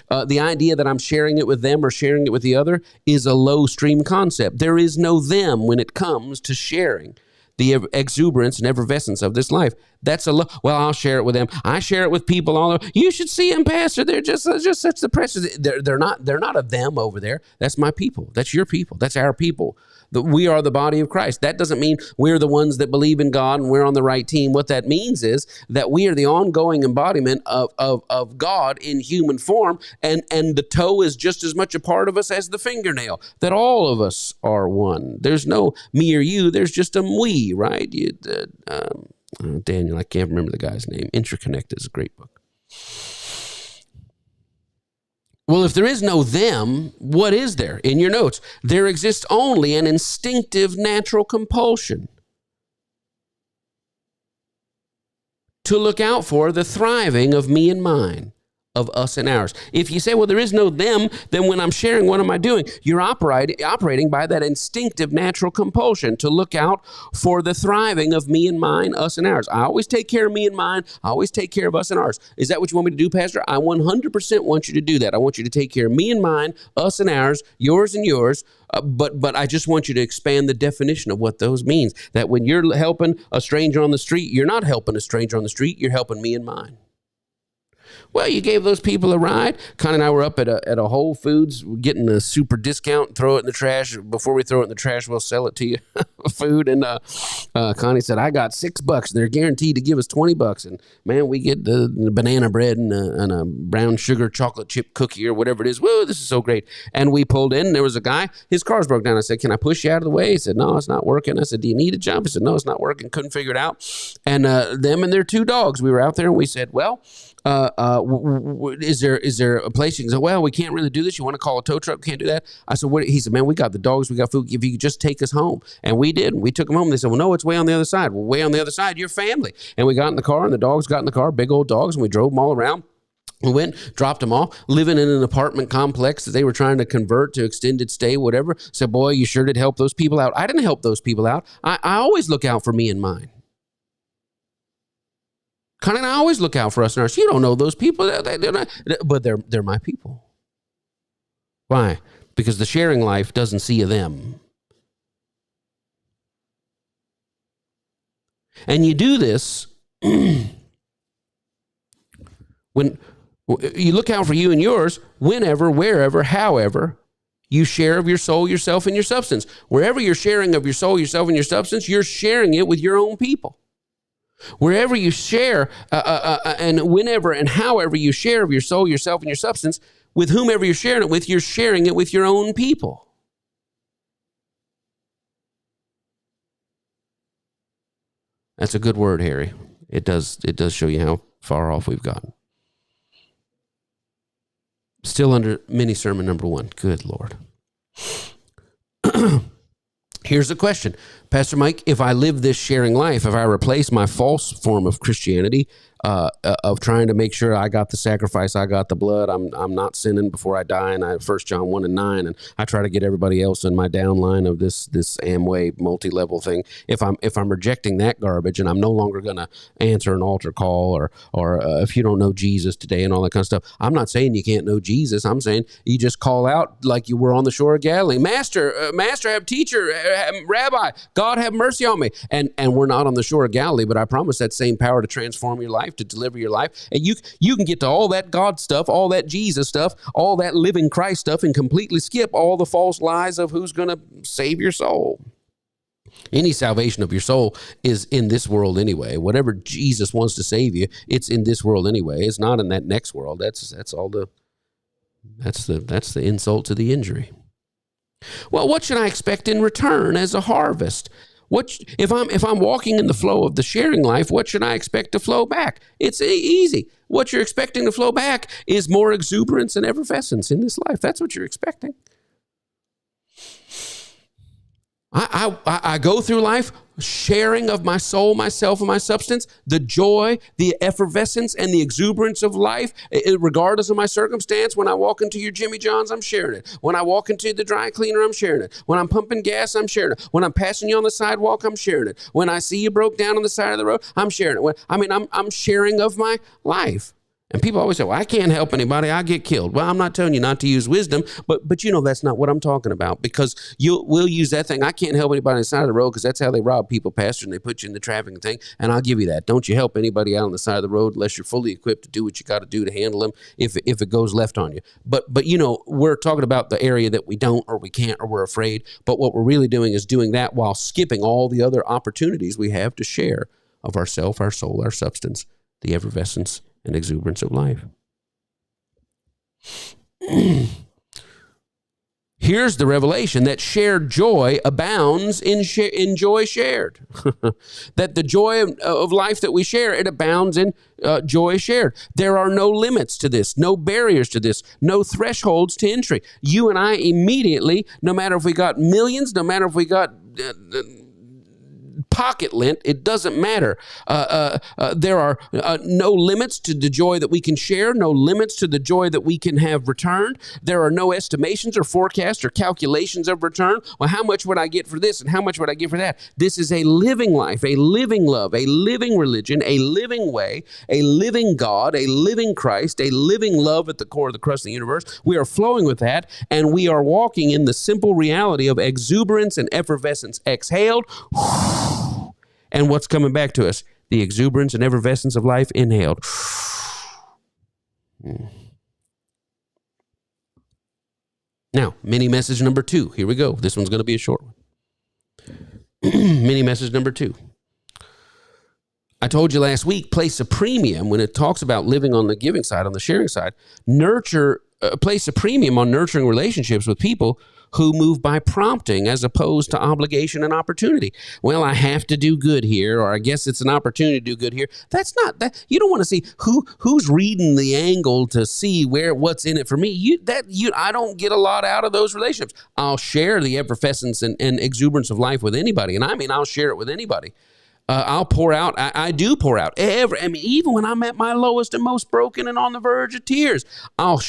The idea that I'm sharing it with them or sharing it with the other is a low stream concept. There is no them when it comes to sharing the exuberance and effervescence of this life. That's well, I'll share it with them. I share it with people all over. You should see them, Pastor. They're just such the precious. They're not of them over there. That's my people. That's your people. That's our people. We are the body of Christ. That doesn't mean we're the ones that believe in God and we're on the right team. What that means is that we are the ongoing embodiment of God in human form, and the toe is just as much a part of us as the fingernail, that all of us are one. There's no me or you. There's just a we, right? Daniel, I can't remember the guy's name. Interconnected is a great book. Well, if there is no them, what is there? In your notes, there exists only an instinctive natural compulsion to look out for the thriving of me and mine, of us and ours. If you say, well, there is no them, then when I'm sharing, what am I doing? You're operating by that instinctive natural compulsion to look out for the thriving of me and mine, us and ours. I always take care of me and mine. I always take care of us and ours. Is that what you want me to do, Pastor? I 100% want you to do that. I want you to take care of me and mine, us and ours, yours and yours. But I just want you to expand the definition of what those means. That when you're helping a stranger on the street, you're not helping a stranger on the street. You're helping me and mine. Well, you gave those people a ride. Connie and I were up at a Whole Foods getting a super discount, throw it in the trash. Before we throw it in the trash, we'll sell it to you, food. And Connie said, I got $6. They're guaranteed to give us $20. And man, we get the banana bread and a brown sugar chocolate chip cookie or whatever it is. Whoa, this is so great. And we pulled in, and there was a guy, his car's broke down. I said, can I push you out of the way? He said, no, it's not working. I said, do you need a jump? He said, no, it's not working. Couldn't figure it out. And them and their 2 dogs, we were out there and we said, well, is there a place you can say, well, we can't really do this. You want to call a tow truck? We can't do that. I said, what? He said, man, we got the dogs. We got food. If you could just take us home. And we did. We took them home. They said, well, no, it's way on the other side. Well, way on the other side, your family. And we got in the car and the dogs got in the car, big old dogs, and we drove them all around. We went, dropped them off, living in an apartment complex that they were trying to convert to extended stay, whatever. Said, boy, you sure did help those people out. I didn't help those people out. I always look out for me and mine. Connie and I always look out for us and ours. You don't know those people, they're not, but they're my people. Why? Because the sharing life doesn't see them. And you do this when you look out for you and yours, whenever, wherever, however, you share of your soul, yourself, and your substance. Wherever you're sharing of your soul, yourself, and your substance, you're sharing it with your own people. Wherever you share, and whenever and however you share of your soul, yourself, and your substance, with whomever you're sharing it with, you're sharing it with your own people. That's a good word, Harry. It does show you how far off we've gotten. Still under mini sermon number 1. Good Lord. Here's the question. Pastor Mike, if I live this sharing life, if I replace my false form of Christianity, of trying to make sure I got the sacrifice, I got the blood, I'm not sinning before I die, and I 1 John 1:9, and I try to get everybody else in my downline of this Amway multi-level thing. If I'm rejecting that garbage, and I'm no longer going to answer an altar call, or if you don't know Jesus today and all that kind of stuff, I'm not saying you can't know Jesus. I'm saying you just call out like you were on the shore of Galilee, Master, teacher, Rabbi, God have mercy on me. And we're not on the shore of Galilee, but I promise that same power to transform your life, to deliver your life. And you can get to all that God stuff, all that Jesus stuff, all that living Christ stuff, and completely skip all the false lies of who's going to save your soul. Any salvation of your soul is in this world anyway. Whatever Jesus wants to save you, it's in this world anyway. It's not in that next world. That's the insult to the injury. Well, what should I expect in return as a harvest? If I'm walking in the flow of the sharing life, what should I expect to flow back? It's easy. What you're expecting to flow back is more exuberance and effervescence in this life. That's what you're expecting. I go through life sharing of my soul, myself, and my substance, the joy, the effervescence, and the exuberance of life, regardless of my circumstance. When I walk into your Jimmy John's, I'm sharing it. When I walk into the dry cleaner, I'm sharing it. When I'm pumping gas, I'm sharing it. When I'm passing you on the sidewalk, I'm sharing it. When I see you broke down on the side of the road, I'm sharing it. I'm sharing of my life. And people always say, well, I can't help anybody. I get killed. Well, I'm not telling you not to use wisdom, but that's not what I'm talking about, because we'll use that thing. I can't help anybody on the side of the road because that's how they rob people, Pastor, and they put you in the trafficking thing. And I'll give you that. Don't you help anybody out on the side of the road unless you're fully equipped to do what you got to do to handle them if it goes left on you. But we're talking about the area that we don't, or we can't, or we're afraid. But what we're really doing is doing that while skipping all the other opportunities we have to share of ourself, our soul, our substance, the effervescence and exuberance of life. Here's the revelation that shared joy abounds in joy shared. That the joy of life that we share, it abounds in joy shared. There are no limits to this, no barriers to this, no thresholds to entry. You and I immediately, no matter if we got millions, no matter if we got pocket lint, it doesn't matter. There are no limits to the joy that we can share, no limits to the joy that we can have returned. There are no estimations or forecasts or calculations of return. Well, how much would I get for this and how much would I get for that? This is a living life, a living love, a living religion, a living way, a living God, a living Christ, a living love at the core of the crust of the universe. We are flowing with that, and we are walking in the simple reality of exuberance and effervescence exhaled. And what's coming back to us? The exuberance and effervescence of life inhaled. Now, mini message number 2. Here we go. This one's going to be a short one. Mini message number 2. I told you last week, place a premium when it talks about living on the giving side, on the sharing side. Place a premium on nurturing relationships with people who move by prompting as opposed to obligation and opportunity. Well, I have to do good here, or I guess it's an opportunity to do good here. That's not that. You don't want to see who's reading the angle to see what's in it for me. I don't get a lot out of those relationships. I'll share the effervescence and exuberance of life with anybody, and I mean I'll share it with anybody. I'll pour out. I do pour out. Even when I'm at my lowest and most broken and on the verge of tears, I'll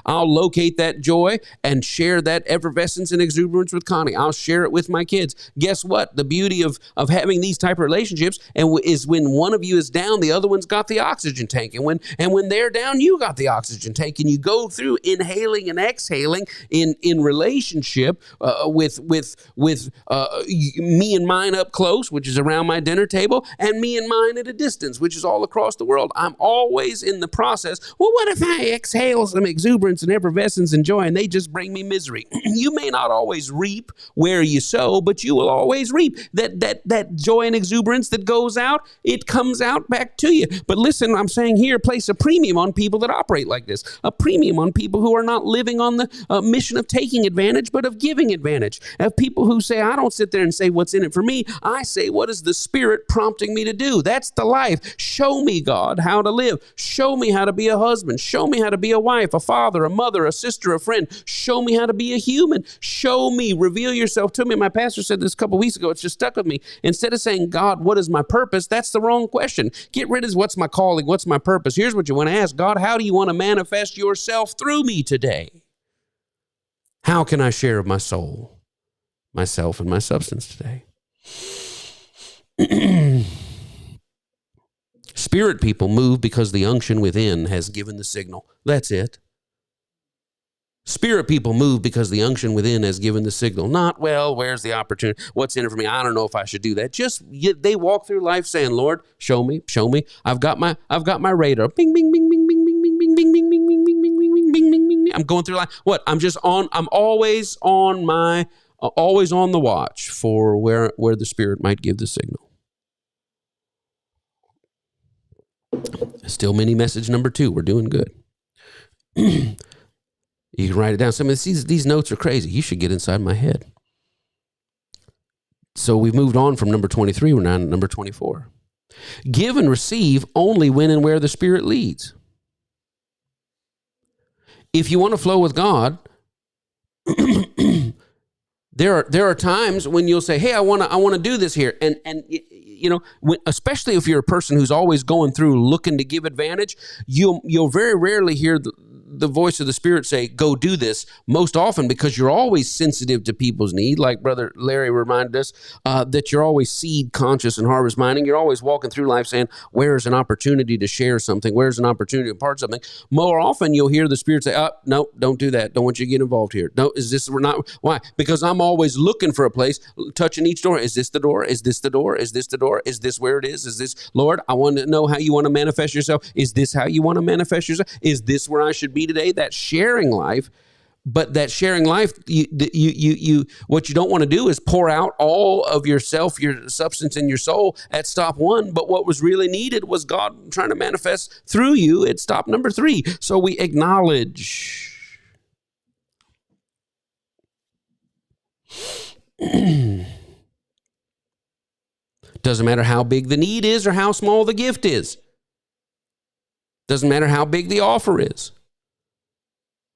locate that joy and share that effervescence and exuberance with Connie. I'll share it with my kids. Guess what? The beauty of having these type of relationships is when one of you is down, the other one's got the oxygen tank. And when they're down, you got the oxygen tank. And you go through inhaling and exhaling in relationship with me and mine up close, which is around my dinner table, and me and mine at a distance, which is all across the world. I'm always in the process. Well, what if I exhale some exuberance and effervescence and joy and they just bring me misery? You may not always reap where you sow, but you will always reap that joy and exuberance that goes out. It comes out back to you. But listen, I'm saying here, place a premium on people that operate like this, a premium on people who are not living on the mission of taking advantage, but of giving advantage, of people who say, I don't sit there and say what's in it for me. I say, what is the Spirit prompting me to do? That's the life. Show me, God, how to live. Show me how to be a husband. Show me how to be a wife, a father, a mother, a sister, a friend. Show me how to be a human. Show me, reveal yourself to me. My pastor said this a couple weeks ago. It's just stuck with me. Instead of saying, God, what is my purpose? That's the wrong question. Get rid of what's my calling? What's my purpose? Here's what you want to ask. God, how do you want to manifest yourself through me today? How can I share of my soul, myself, and my substance today? Spirit people move because the unction within has given the signal. That's it. Spirit people move because the unction within has given the signal. Not, well, where's the opportunity? What's in it for me? I don't know if I should do that. They walk through life saying, Lord, show me. I've got my radar. Bing, bing, bing, bing, bing, bing, bing, bing, bing, bing, bing, bing, bing, bing, bing, bing, bing, bing. I'm going through life. What? I'm always on the watch for where the Spirit might give the signal. Still mini message number 2. We're doing good. You can write it down. Some of these notes are crazy. You should get inside my head. So we've moved on from number 23. We're now at number 24. Give and receive only when and where the Spirit leads. If you want to flow with God, there are times when you'll say, hey, I want to do this here. And especially if you're a person who's always going through looking to give advantage, you'll very rarely hear the voice of the Spirit say, go do this, most often because you're always sensitive to people's need. Like Brother Larry reminded us that you're always seed conscious and harvest minding. You're always walking through life saying, where's an opportunity to share something? Where's an opportunity to impart something? More often you'll hear the Spirit say, no, don't do that. Don't want you to get involved here. No, we're not. Why? Because I'm always looking for a place, touching each door. Is this the door? Is this the door? Is this the door? Is this where it is? Is this, Lord, I want to know how you want to manifest yourself. Is this how you want to manifest yourself? Is this where I should be today? That sharing life. But that sharing life, what you don't want to do is pour out all of yourself, your substance, and your soul at stop 1. But what was really needed was God trying to manifest through you at stop number 3. So we acknowledge. Doesn't matter how big the need is or how small the gift is. Doesn't matter how big the offer is.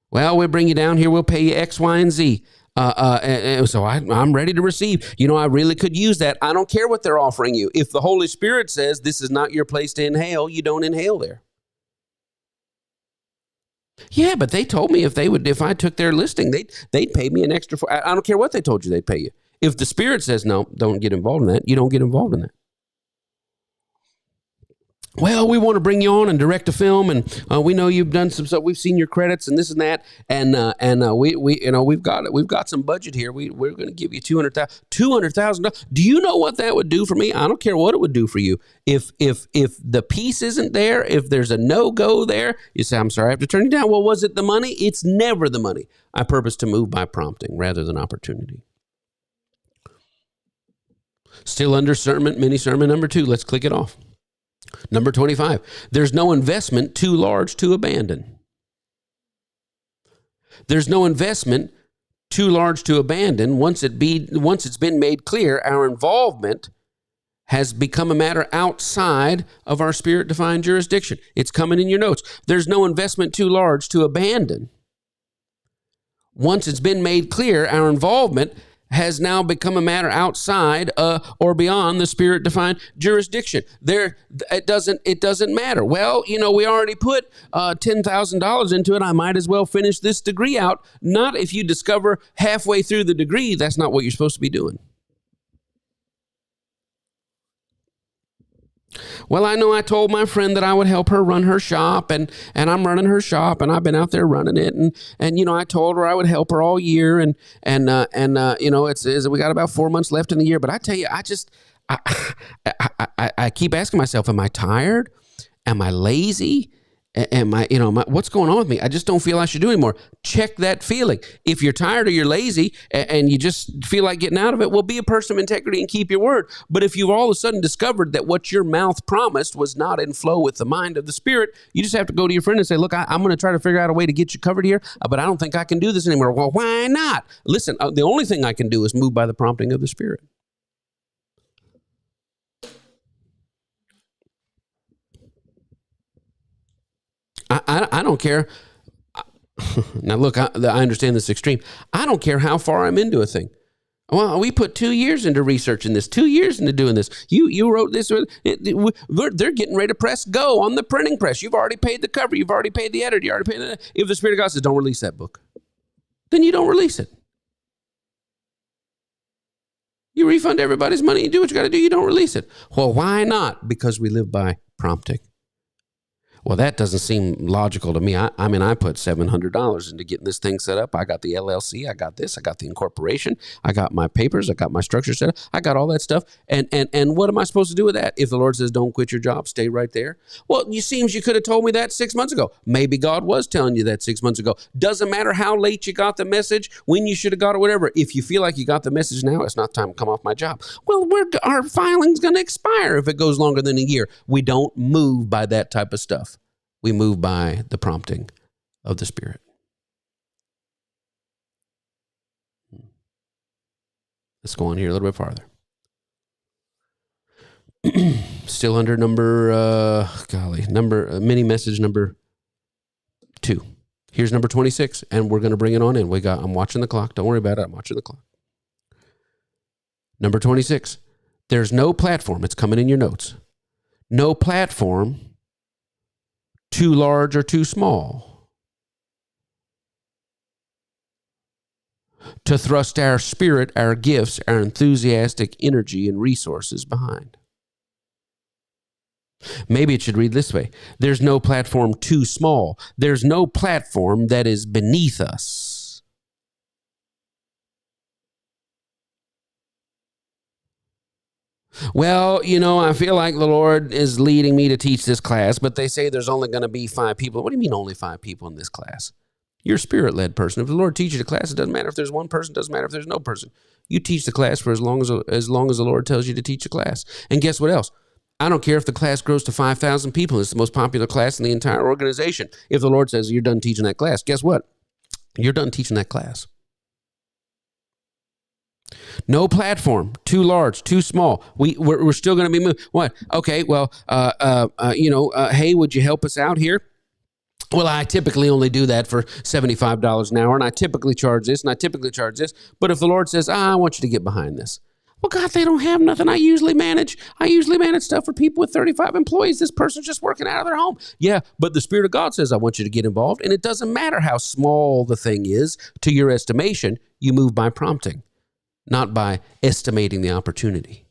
Well, we'll bring you down here. We'll pay you X, Y, and Z. So I'm ready to receive. I really could use that. I don't care what they're offering you. If the Holy Spirit says this is not your place to inhale, you don't inhale there. Yeah, but they told me if I took their listing, they'd pay me an extra. I don't care what they told you, they'd pay you. If the Spirit says no, don't get involved in that, you don't get involved in that. Well, we want to bring you on and direct a film, and we know you've done some stuff. We've seen your credits and this and that, and we've got some budget here. We're going to give you $200,000. Do you know what that would do for me? I don't care what it would do for you. If the piece isn't there, if there's a no-go there, you say, I'm sorry, I have to turn you down. Well, was it the money? It's never the money. I purpose to move by prompting rather than opportunity. Still under mini sermon number 2. Let's click it off. Number 25, there's no investment too large to abandon. There's no investment too large to abandon once it's been made clear our involvement has become a matter outside of our Spirit-defined jurisdiction. It's coming in your notes. There's no investment too large to abandon. Once it's been made clear our involvement has now become a matter outside or beyond the Spirit-defined jurisdiction. It doesn't matter. Well, we already put $10,000 into it. I might as well finish this degree out. Not if you discover halfway through the degree that's not what you're supposed to be doing. Well, I know I told my friend that I would help her run her shop, and I'm running her shop, and I've been out there running it, and I told her I would help her all year, and it's we got about 4 months left in the year, but I tell you, I keep asking myself, am I tired? Am I lazy? Am I, what's going on with me? I just don't feel I should do anymore. Check that feeling. If you're tired or you're lazy and you just feel like getting out of it, well, be a person of integrity and keep your word. But if you've all of a sudden discovered that what your mouth promised was not in flow with the mind of the Spirit, you just have to go to your friend and say, look, I'm going to try to figure out a way to get you covered here, but I don't think I can do this anymore. Well, why not? Listen, the only thing I can do is move by the prompting of the Spirit. I don't care. Now, look, I understand this extreme. I don't care how far I'm into a thing. Well, we put 2 years into researching this, 2 years into doing this. You wrote this. They're getting ready to press go on the printing press. You've already paid the cover. You've already paid the editor. You already paid the... If the Spirit of God says, don't release that book, then you don't release it. You refund everybody's money. You do what you got to do. You don't release it. Well, why not? Because we live by prompting. Well, that doesn't seem logical to me. I mean, I put $700 into getting this thing set up. I got the LLC. I got this. I got the incorporation. I got my papers. I got my structure set up. I got all that stuff. And what am I supposed to do with that? If the Lord says, don't quit your job, stay right there. Well, it seems you could have told me that 6 months ago. Maybe God was telling you that 6 months ago. Doesn't matter how late you got the message, when you should have got it, whatever. If you feel like you got the message now, it's not time to come off my job. Well, our filing's going to expire if it goes longer than a year. We don't move by that type of stuff. We move by the prompting of the Spirit. Let's go on here a little bit farther. Still under mini message number 2. Here's number 26, and we're going to bring it on in. I'm watching the clock. Don't worry about it. I'm watching the clock. Number 26. There's no platform. It's coming in your notes. No platform too large or too small to thrust our spirit, our gifts, our enthusiastic energy and resources behind. Maybe it should read this way. There's no platform too small. There's no platform that is beneath us. Well, I feel like the Lord is leading me to teach this class, but they say there's only going to be 5 people. What do you mean only 5 people in this class? You're a Spirit-led person. If the Lord teaches you the class, it doesn't matter if there's one person, it doesn't matter if there's no person. You teach the class for as long as the Lord tells you to teach the class. And guess what else? I don't care if the class grows to 5,000 people. It's the most popular class in the entire organization. If the Lord says you're done teaching that class, guess what? You're done teaching that class. No platform, too large, too small. We're still going to be moving. What? Okay, well, hey, would you help us out here? Well, I typically only do that for $75 an hour, and I typically charge this, and I typically charge this. But if the Lord says, I want you to get behind this. Well, God, they don't have nothing. I usually manage stuff for people with 35 employees. This person's just working out of their home. Yeah, but the Spirit of God says, I want you to get involved. And it doesn't matter how small the thing is to your estimation. You move by prompting, not by estimating the opportunity.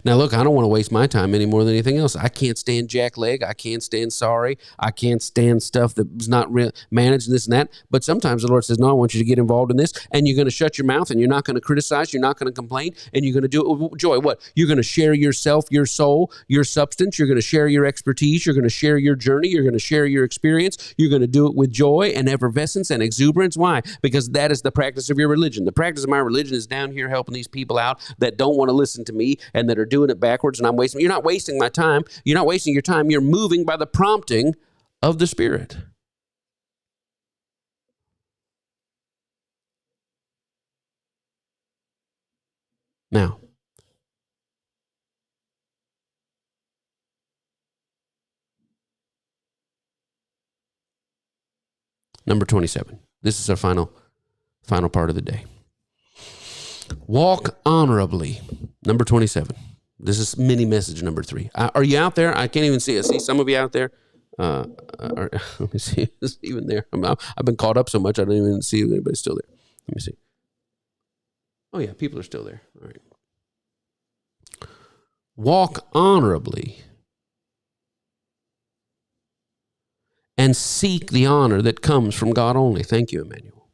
Now, look, I don't want to waste my time any more than anything else. I can't stand jackleg. I can't stand sorry. I can't stand stuff that's not managed and this and that. But sometimes the Lord says, no, I want you to get involved in this. And you're going to shut your mouth and you're not going to criticize. You're not going to complain. And you're going to do it with joy. What? You're going to share yourself, your soul, your substance. You're going to share your expertise. You're going to share your journey. You're going to share your experience. You're going to do it with joy and effervescence and exuberance. Why? Because that is the practice of your religion. The practice of my religion is down here helping these people out that don't want to listen to me and that are doing it backwards, and I'm wasting. You're not wasting my time. You're not wasting your time. You're moving by the prompting of the Spirit. Now, number 27. This is our final part of the day. Walk honorably. Number 27. This is mini message number 3. Are you out there? I can't even see it. See some of you out there. Let me see. Is even there? I've been caught up so much I don't even see if anybody's still there. Let me see. Oh yeah, people are still there. All right. Walk honorably and seek the honor that comes from God only. Thank you, Emmanuel.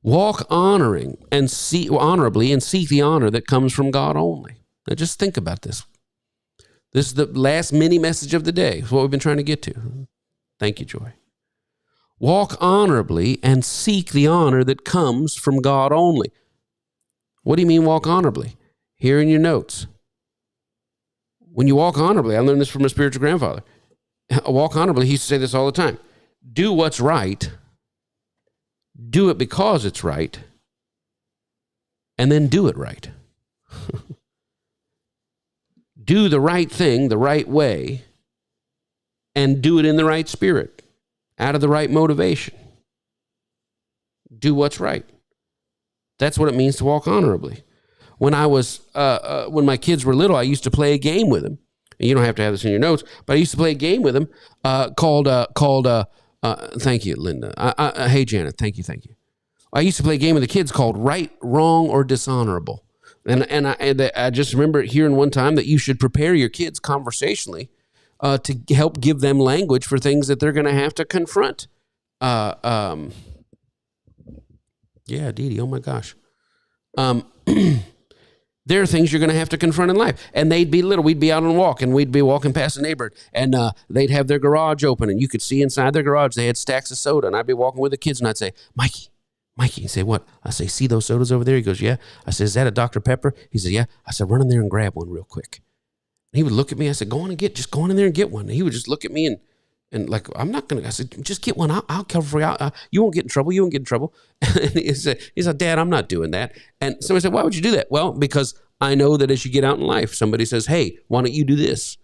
Walk honorably and seek the honor that comes from God only. Now just think about this. This is the last mini message of the day. It's what we've been trying to get to. Thank you, Joy. Walk honorably and seek the honor that comes from God only. What do you mean walk honorably? Here in your notes. When you walk honorably, I learned this from a spiritual grandfather. Walk honorably, he used to say this all the time. Do what's right. Do it because it's right. And then do it right. Do the right thing the right way and do it in the right spirit, out of the right motivation. Do what's right. That's what it means to walk honorably. When when my kids were little, I used to play a game with them. And you don't have to have this in your notes, but I used to play a game with them called thank you, Linda. Hey, Janet, thank you. I used to play a game with the kids called Right, Wrong, or Dishonorable. And I just remember hearing one time that you should prepare your kids conversationally to help give them language for things that they're going to have to confront. Yeah, Dee Dee, oh my gosh. There are things you're going to have to confront in life. And they'd be little. We'd be out on a walk, and we'd be walking past a neighbor, and they'd have their garage open, and you could see inside their garage they had stacks of soda. And I'd be walking with the kids, and I'd say, Mikey, he say, what? I say, see those sodas over there? He goes, yeah. I said, is that a Dr. Pepper? He said, yeah. I said, run in there and grab one real quick. And he would look at me. I said, go on in there and get one. And he would just look at me and like, I'm not going to, I said, just get one. I'll cover for you. You won't get in trouble. You won't get in trouble. And he said, Dad, I'm not doing that. And somebody said, why would you do that? Well, because I know that as you get out in life, somebody says, hey, why don't you do this?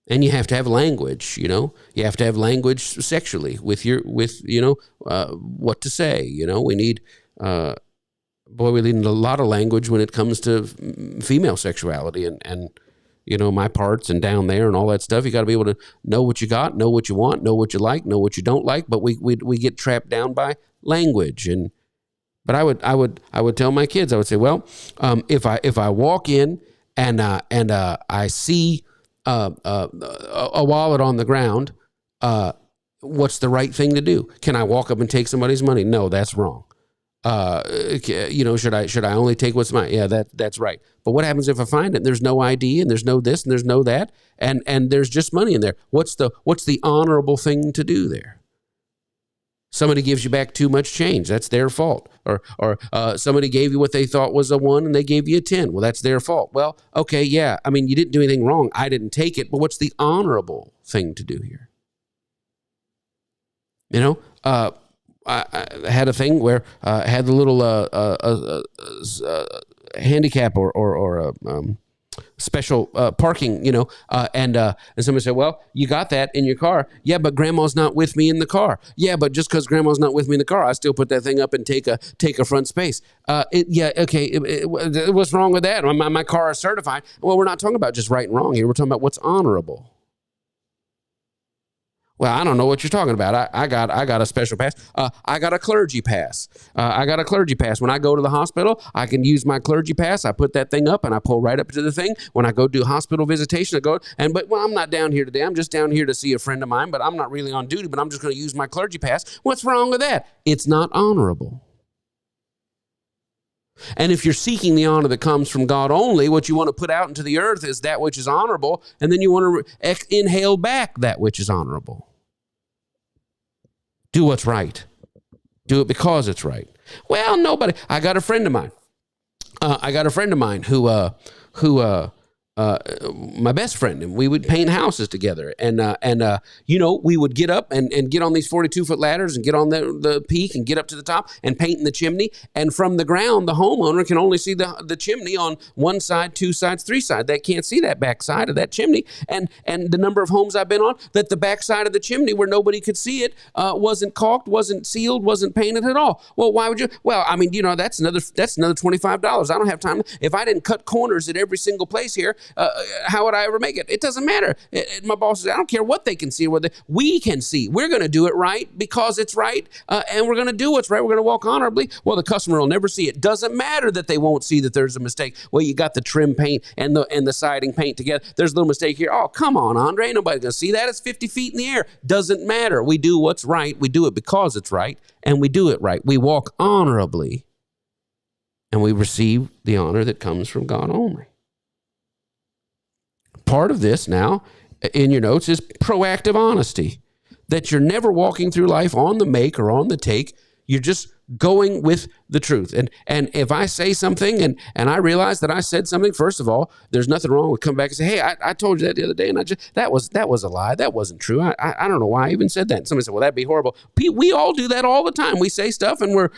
And you have to have language, you have to have language sexually with what to say, we need, we need a lot of language when it comes to female sexuality and my parts and down there and all that stuff. You got to be able to know what you got, know what you want, know what you like, know what you don't like. But we get trapped down by language. But I would tell my kids, I would say, well, if I walk in and I see a wallet on the ground, what's the right thing to do? Can I walk up and take somebody's money? No, that's wrong. Should I only take what's mine? Yeah, that's right. But what happens if I find it and there's no ID and there's no this and there's no that and there's just money in there? What's the honorable thing to do there? Somebody gives you back too much change. That's their fault. Or somebody gave you what they thought was a 1 and they gave you a 10. Well, that's their fault. Well, okay, yeah. I mean, you didn't do anything wrong. I didn't take it. But what's the honorable thing to do here? I had a thing where I had the little handicap or special parking, and somebody said, well, you got that in your car. Yeah, but grandma's not with me in the car. Yeah, but just because grandma's not with me in the car, I still put that thing up and take a front space. What's wrong with that? My car is certified. Well, we're not talking about just right and wrong here. We're talking about what's honorable. Well, I don't know what you're talking about. I got a special pass. I got a clergy pass. When I go to the hospital, I can use my clergy pass. I put that thing up and I pull right up to the thing. When I go do hospital visitation, I'm not down here today. I'm just down here to see a friend of mine, but I'm not really on duty, but I'm just going to use my clergy pass. What's wrong with that? It's not honorable. And if you're seeking the honor that comes from God only, what you want to put out into the earth is that which is honorable, and then you want to inhale back that which is honorable. Do what's right. Do it because it's right. Well, nobody. I got a friend of mine. Who my best friend, and we would paint houses together. And we would get up and get on these 42-foot ladders and get on the peak and get up to the top and paint in the chimney. And from the ground, the homeowner can only see the chimney on one side, two sides, three sides. They can't see that back side of that chimney. And the number of homes I've been on, that the back side of the chimney where nobody could see it wasn't caulked, wasn't sealed, wasn't painted at all. Well, why would you? Well, I mean, that's another $25. I don't have time. If I didn't cut corners at every single place here, how would I ever make it? It doesn't matter. My boss says, I don't care what they can see, we can see. We're going to do it right because it's right, and we're going to do what's right. We're going to walk honorably. Well, the customer will never see it. Doesn't matter that they won't see that there's a mistake. Well, you got the trim paint and the siding paint together. There's a little mistake here. Oh, come on, Andre. Ain't nobody going to see that. It's 50 feet in the air. Doesn't matter. We do what's right. We do it because it's right, and we do it right. We walk honorably, and we receive the honor that comes from God only. Part of this now in your notes is proactive honesty, that you're never walking through life on the make or on the take. You're just going with the truth. And if I say something and I realize that I said something, first of all, there's nothing wrong with coming back and say, hey, I told you that the other day, and that was a lie. That wasn't true. I don't know why I even said that. And somebody said, well, that'd be horrible. We all do that all the time. We say stuff and we're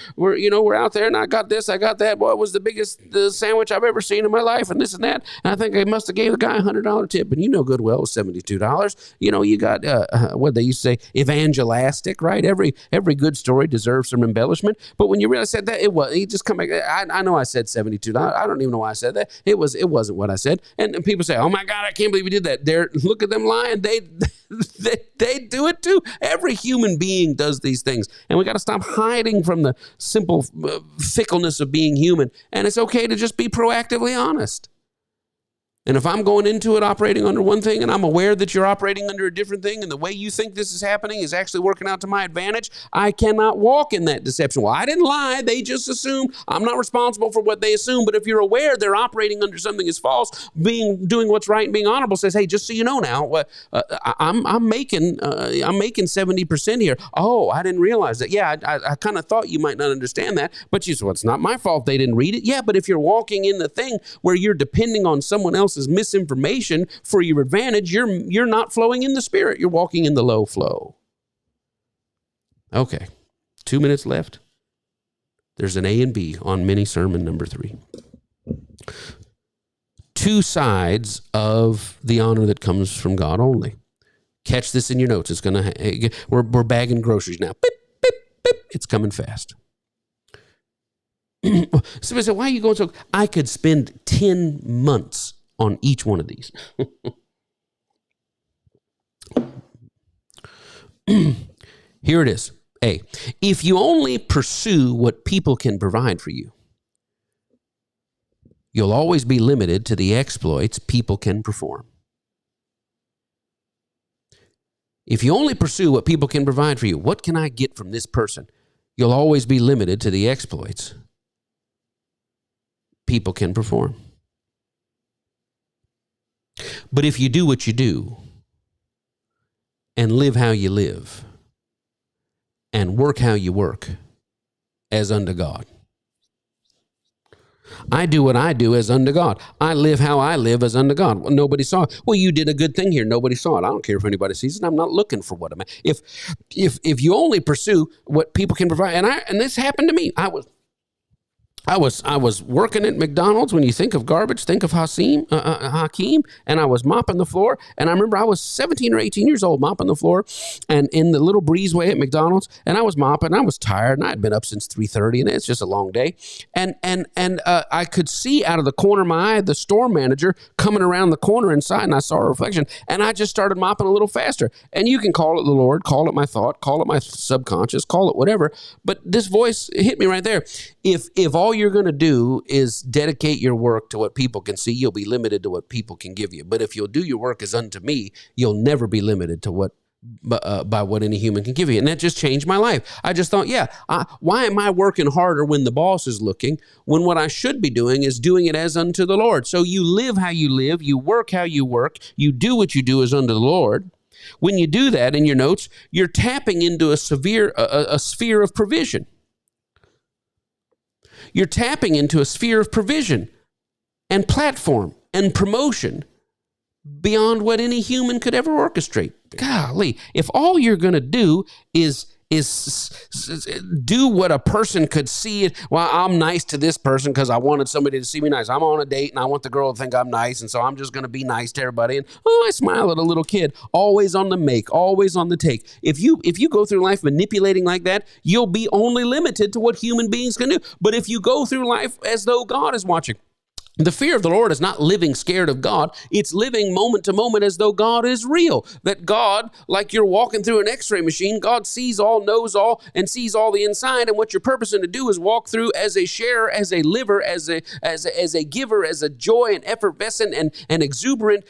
out there and I got this, I got that. Boy, it was the biggest sandwich I've ever seen in my life, and this and that. And I think I must have gave the guy $100 tip, and good well it was $72. You got what they used to say, evangelistic, right? Every good story deserves some embellishment. But when you realize that he just come back. I know I said $72. I don't even know why I said that. It wasn't what I said. And people say, "Oh my God, I can't believe you did that." Look at them lying. They do it too. Every human being does these things, and we got to stop hiding from the simple fickleness of being human. And it's okay to just be proactively honest. And if I'm going into it operating under one thing and I'm aware that you're operating under a different thing and the way you think this is happening is actually working out to my advantage, I cannot walk in that deception. Well, I didn't lie. They just assumed. I'm not responsible for what they assume. But if you're aware they're operating under something is false, doing what's right and being honorable says, hey, just so you know now, I'm making 70% here. Oh, I didn't realize that. Yeah, I kind of thought you might not understand that. But you said, well, it's not my fault they didn't read it. Yeah, but if you're walking in the thing where you're depending on someone else's misinformation for your advantage, you're not flowing in the Spirit. You're walking in the low flow. Okay, 2 minutes left. There's an A and B on mini sermon number 3. Two sides of the honor that comes from God only. Catch this in your notes. It's we're bagging groceries now. Beep, beep, beep. It's coming fast. Somebody said, why are you going so? I could spend 10 months on each one of these. Here it is. A, if you only pursue what people can provide for you, you'll always be limited to the exploits people can perform. If you only pursue what people can provide for you, what can I get from this person? You'll always be limited to the exploits people can perform. But if you do what you do and live how you live and work how you work as unto God, I do what I do as unto God. I live how I live as unto God. Well, nobody saw it. Well, you did a good thing here. Nobody saw it. I don't care if anybody sees it. I'm not looking for what I'm at. If you only pursue what people can provide, and this happened to me. I was working at McDonald's. When you think of garbage, think of Hakeem, and I was mopping the floor. And I remember I was 17 or 18 years old mopping the floor, and in the little breezeway at McDonald's, and I was mopping. I was tired, and I had been up since 3:30, and it's just a long day. And I could see out of the corner of my eye the store manager coming around the corner inside, and I saw a reflection, and I just started mopping a little faster. And you can call it the Lord, call it my thought, call it my subconscious, call it whatever. But this voice hit me right there. If all you're going to do is dedicate your work to what people can see, you'll be limited to what people can give you. But if you'll do your work as unto me, you'll never be limited to what by what any human can give you. And that just changed my life. I just thought, why am I working harder when the boss is looking, when what I should be doing is doing it as unto the Lord? So you live how you live, you work how you work, you do what you do as unto the Lord. When you do that in your notes, you're tapping into a sphere of provision. You're tapping into a sphere of provision and platform and promotion beyond what any human could ever orchestrate. Golly, if all you're going to do is do what a person could see, well, I'm nice to this person because I wanted somebody to see me nice. I'm on a date and I want the girl to think I'm nice, and so I'm just going to be nice to everybody. And I smile at a little kid, always on the make, always on the take. If you go through life manipulating like that, you'll be only limited to what human beings can do. But if you go through life as though God is watching, the fear of the Lord is not living scared of God. It's living moment to moment as though God is real. That God, like you're walking through an x-ray machine, God sees all, knows all, and sees all the inside. And what you're purposing to do is walk through as a sharer, as a liver, as a giver, as a joy and effervescent and exuberant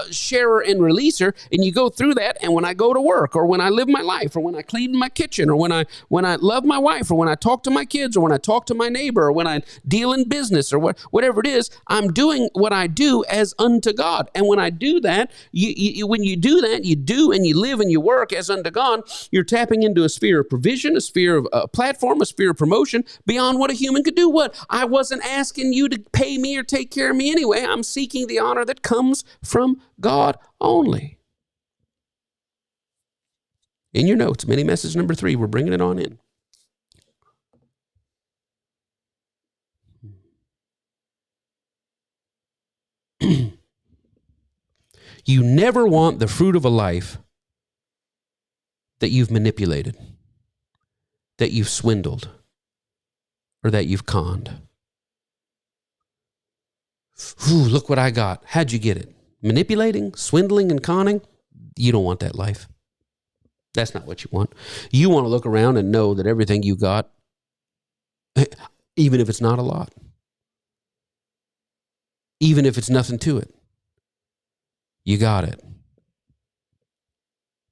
sharer and releaser. And you go through that. And when I go to work, or when I live my life, or when I clean my kitchen, or when I love my wife, or when I talk to my kids, or when I talk to my neighbor, or when I deal in business, or whatever it is, I'm doing what I do as unto God. And when I do that, when you do that, you do and you live and you work as unto God, you're tapping into a sphere of provision, a sphere of a platform, a sphere of promotion beyond what a human could do. What? I wasn't asking you to pay me or take care of me anyway. I'm seeking the honor that comes from God only. In your notes, mini message number 3, we're bringing it on in. You never want the fruit of a life that you've manipulated, that you've swindled, or that you've conned. Ooh, look what I got. How'd you get it? Manipulating, swindling, and conning? You don't want that life. That's not what you want. You want to look around and know that everything you got, even if it's not a lot, even if it's nothing to it, you got it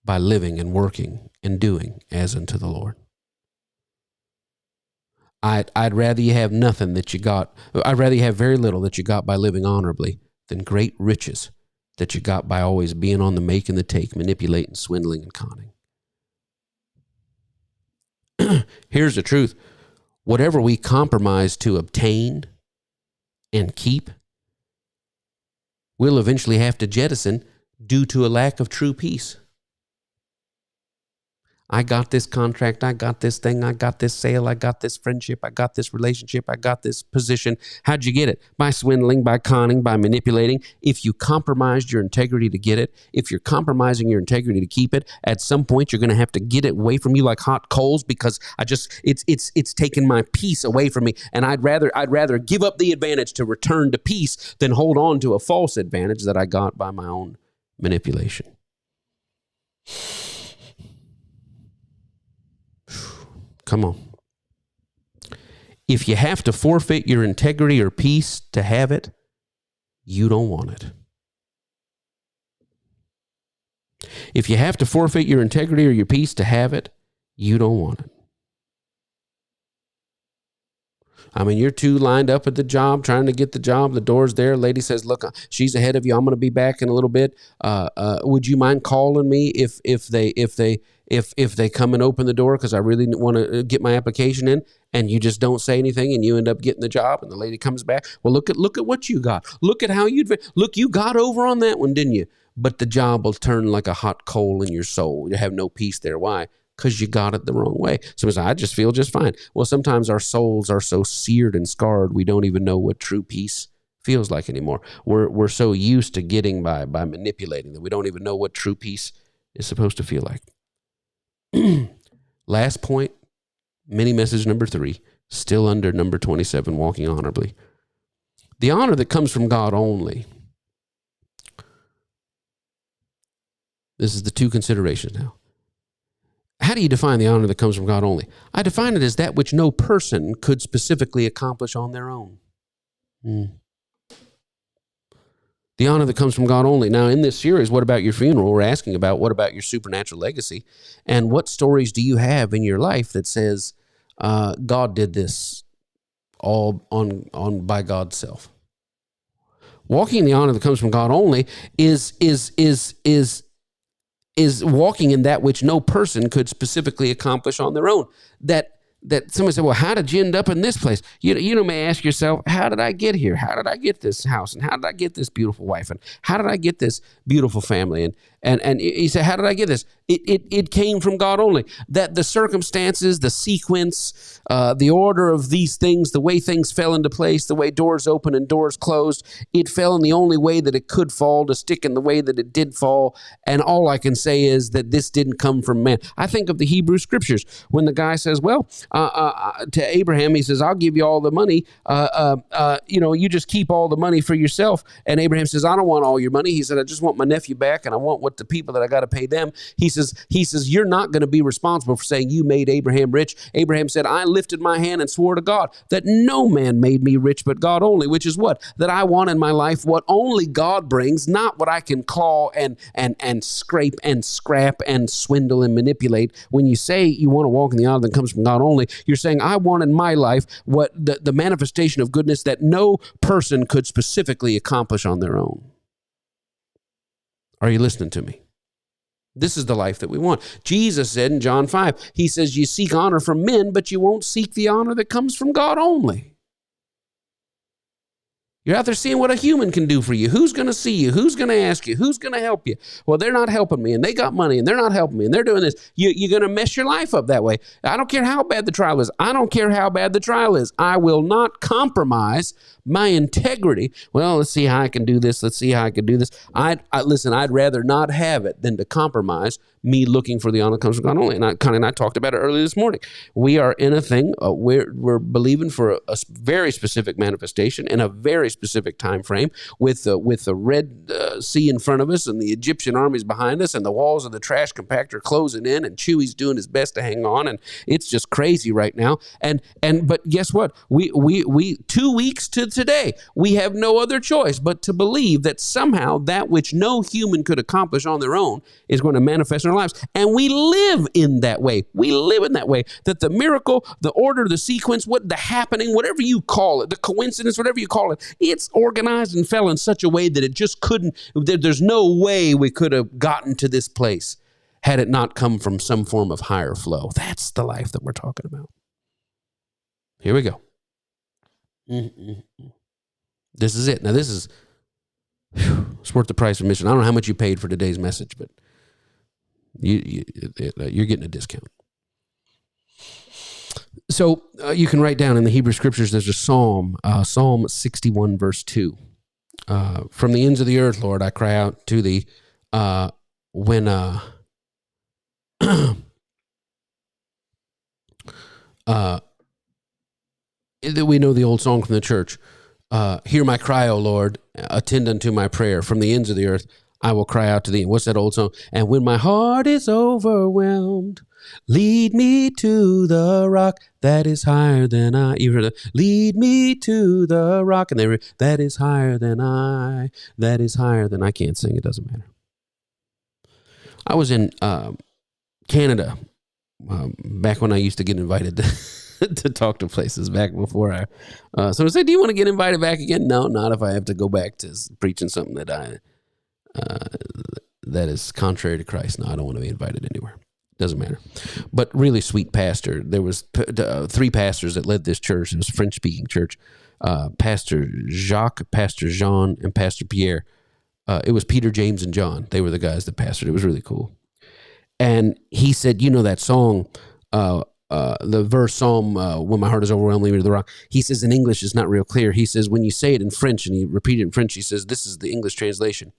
by living and working and doing as unto the Lord. I'd rather you have nothing that you got. I'd rather you have very little that you got by living honorably than great riches that you got by always being on the make and the take, manipulating, swindling, and conning. Here's the truth. Whatever we compromise to obtain and keep, we'll eventually have to jettison due to a lack of true peace. I got this contract, I got this thing, I got this sale, I got this friendship, I got this relationship, I got this position. How'd you get it? By swindling, by conning, by manipulating. If you compromised your integrity to get it, if you're compromising your integrity to keep it, at some point you're going to have to get it away from you like hot coals, because it's taken my peace away from me. And I'd rather give up the advantage to return to peace than hold on to a false advantage that I got by my own manipulation. Come on. If you have to forfeit your integrity or peace to have it, you don't want it. If you have to forfeit your integrity or your peace to have it, you don't want it. I mean, you're two lined up at the job, trying to get the job. The door's there. Lady says, look, she's ahead of you. I'm going to be back in a little bit. Would you mind calling me if if they come and open the door because I really want to get my application in, and you just don't say anything and you end up getting the job, and the lady comes back, well, look at what you got. Look at how you got over on that one, didn't you? But the job will turn like a hot coal in your soul. You have no peace there. Why? Because you got it the wrong way. So I just feel just fine. Well, sometimes our souls are so seared and scarred, we don't even know what true peace feels like anymore. We're so used to getting by manipulating that we don't even know what true peace is supposed to feel like. Last point, mini message number 3, still under number 27, walking honorably. The honor that comes from God only. This is the 2 considerations now. How do you define the honor that comes from God only? I define it as that which no person could specifically accomplish on their own. The honor that comes from God only. Now, in this series, What About Your Funeral? We're asking about what about your supernatural legacy, and what stories do you have in your life that says God did this all on by God's self. Walking in the honor that comes from God only is walking in that which no person could specifically accomplish on their own. That somebody said, well, how did you end up in this place? You may ask yourself, how did I get here? How did I get this house? And how did I get this beautiful wife? And how did I get this beautiful family? And he said, how did I get this? It came from God only. That the circumstances, the sequence, the order of these things, the way things fell into place, the way doors open and doors closed, it fell in the only way that it could fall, to stick in the way that it did fall. And all I can say is that this didn't come from man. I think of the Hebrew scriptures when the guy says, well, to Abraham, he says, I'll give you all the money. You just keep all the money for yourself. And Abraham says, I don't want all your money. He said, I just want my nephew back, and I want what the people that I got to pay them. He says, you're not going to be responsible for saying you made Abraham rich. Abraham said, I lifted my hand and swore to God that no man made me rich but God only, which is what? That I want in my life what only God brings, not what I can claw and scrape and scrap and swindle and manipulate. When you say you want to walk in the honor that comes from God only, you're saying, I want in my life what the manifestation of goodness that no person could specifically accomplish on their own. Are you listening to me? This is the life that we want. Jesus said in John 5, he says, you seek honor from men, but you won't seek the honor that comes from God only. You're out there seeing what a human can do for you. Who's going to see you? Who's going to ask you? Who's going to help you? Well, they're not helping me, and they got money, and they're not helping me, and they're doing this. You're going to mess your life up that way. I don't care how bad the trial is. I don't care how bad the trial is. I will not compromise my integrity. Well, let's see how I can do this. Let's see how I can do this. Listen, I'd rather not have it than to compromise me looking for the honor that comes from God only. And Connie and I talked about it earlier this morning. We are in a thing where we're believing for a very specific manifestation in a very specific time frame with the Red Sea in front of us and the Egyptian armies behind us and the walls of the trash compactor closing in, and Chewy's doing his best to hang on, and it's just crazy right now. But guess what? We 2 weeks to today, we have no other choice but to believe that somehow that which no human could accomplish on their own is going to manifest in our lives. And we live in that way. We live in that way, that the miracle, the order, the sequence, the happening, whatever you call it, the coincidence, whatever you call it, it's organized and fell in such a way that it just couldn't, there's no way we could have gotten to this place had it not come from some form of higher flow. That's the life that we're talking about. Here we go. This is it. Now this is, it's worth the price of admission. I don't know how much you paid for today's message, but you're getting a discount. So you can write down in the Hebrew scriptures, there's a psalm, Psalm 61 verse 2. From the ends of the earth, Lord, I cry out to thee when we know the old song from the church. Hear my cry, O Lord, attend unto my prayer. From the ends of the earth, I will cry out to thee. What's that old song? And when my heart is overwhelmed, lead me to the rock that is higher than I. You heard that? Lead me to the rock. And that is higher than I. That is higher than I. Can't sing. It doesn't matter. I was in Canada back when I used to get invited to talk to places back before someone said, do you want to get invited back again? No, not if I have to go back to preaching something that is contrary to Christ. No, I don't want to be invited anywhere. Doesn't matter. But really sweet pastor. There was 3 pastors that led this church. It was a French-speaking church. Pastor Jacques, Pastor Jean, and Pastor Pierre. It was Peter, James, and John. They were the guys that pastored. It was really cool. And he said, you know that song, the verse Psalm, when my heart is overwhelmed, leave me to the rock. He says in English, it's not real clear. He says, when you say it in French, and he repeat it in French, he says, this is the English translation.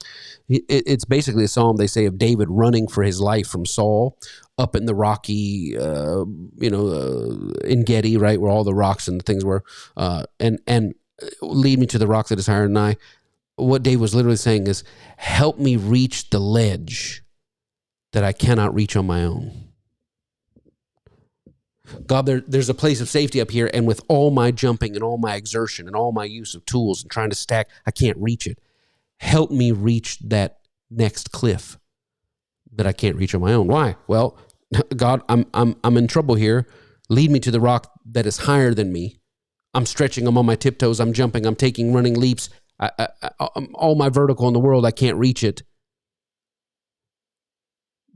It's basically a psalm, they say, of David running for his life from Saul up in the rocky, in Gedi, right, where all the rocks and things were, and lead me to the rock that is higher than I. What Dave was literally saying is, help me reach the ledge that I cannot reach on my own. God, there's a place of safety up here, and with all my jumping and all my exertion and all my use of tools and trying to stack, I can't reach it. Help me reach that next cliff that I can't reach on my own. Why? Well, God, I'm in trouble here. Lead me to the rock that is higher than me. I'm stretching. I'm on my tiptoes. I'm jumping. I'm taking running leaps. I'm all my vertical in the world, I can't reach it.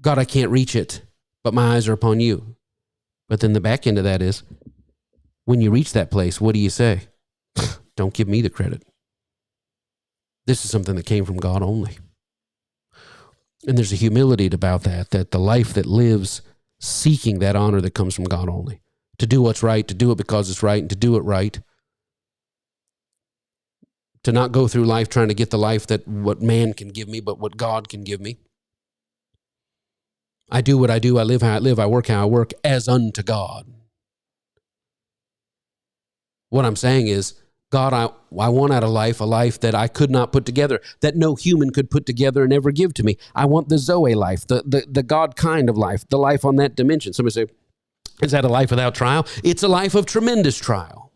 God, I can't reach it, but my eyes are upon you. But then the back end of that is, when you reach that place, what do you say? Don't give me the credit. This is something that came from God only. And there's a humility about that the life that lives seeking that honor that comes from God only. To do what's right, to do it because it's right, and to do it right. To not go through life trying to get the life that what man can give me, but what God can give me. I do what I do, I live how I live, I work how I work, as unto God. What I'm saying is, God, I want out of life a life that I could not put together, that no human could put together and ever give to me. I want the Zoe life, the God kind of life, the life on that dimension. Somebody say, is that a life without trial? It's a life of tremendous trial.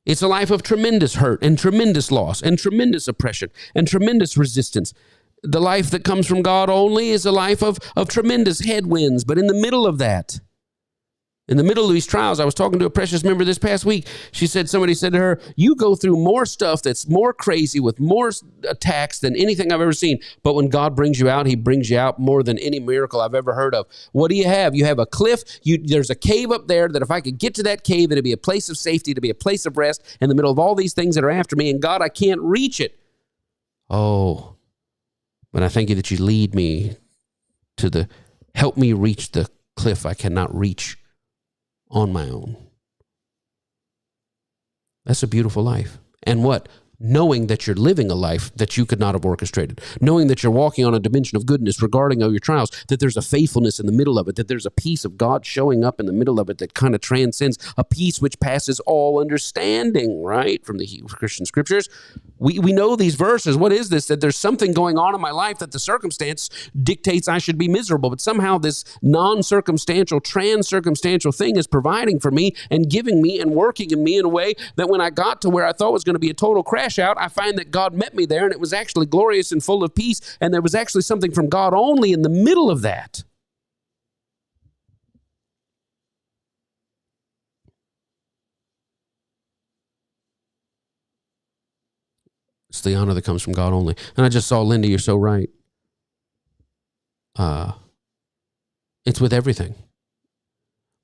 It's a life of tremendous hurt and tremendous loss and tremendous oppression and tremendous resistance. The life that comes from God only is a life of tremendous headwinds. But in the middle of that, in the middle of these trials, I was talking to a precious member this past week. Somebody said to her, you go through more stuff that's more crazy with more attacks than anything I've ever seen. But when God brings you out, he brings you out more than any miracle I've ever heard of. What do you have? You have a cliff. There's a cave up there that if I could get to that cave, it'd be a place of safety, to be a place of rest in the middle of all these things that are after me. And God, I can't reach it. Oh, but I thank you that you lead me to help me reach the cliff I cannot reach on my own. That's a beautiful life. And what? Knowing that you're living a life that you could not have orchestrated, knowing that you're walking on a dimension of goodness regarding all your trials, that there's a faithfulness in the middle of it, that there's a peace of God showing up in the middle of it that kind of transcends, a peace which passes all understanding, right? From the Christian scriptures. We know these verses. What is this? That there's something going on in my life that the circumstance dictates I should be miserable, but somehow this non-circumstantial, trans-circumstantial thing is providing for me and giving me and working in me in a way that when I got to where I thought was going to be a total crash out, I find that God met me there, and it was actually glorious and full of peace, and there was actually something from God only in the middle of that. It's the honor that comes from God only. And I just saw, Linda, you're so right. It's with everything.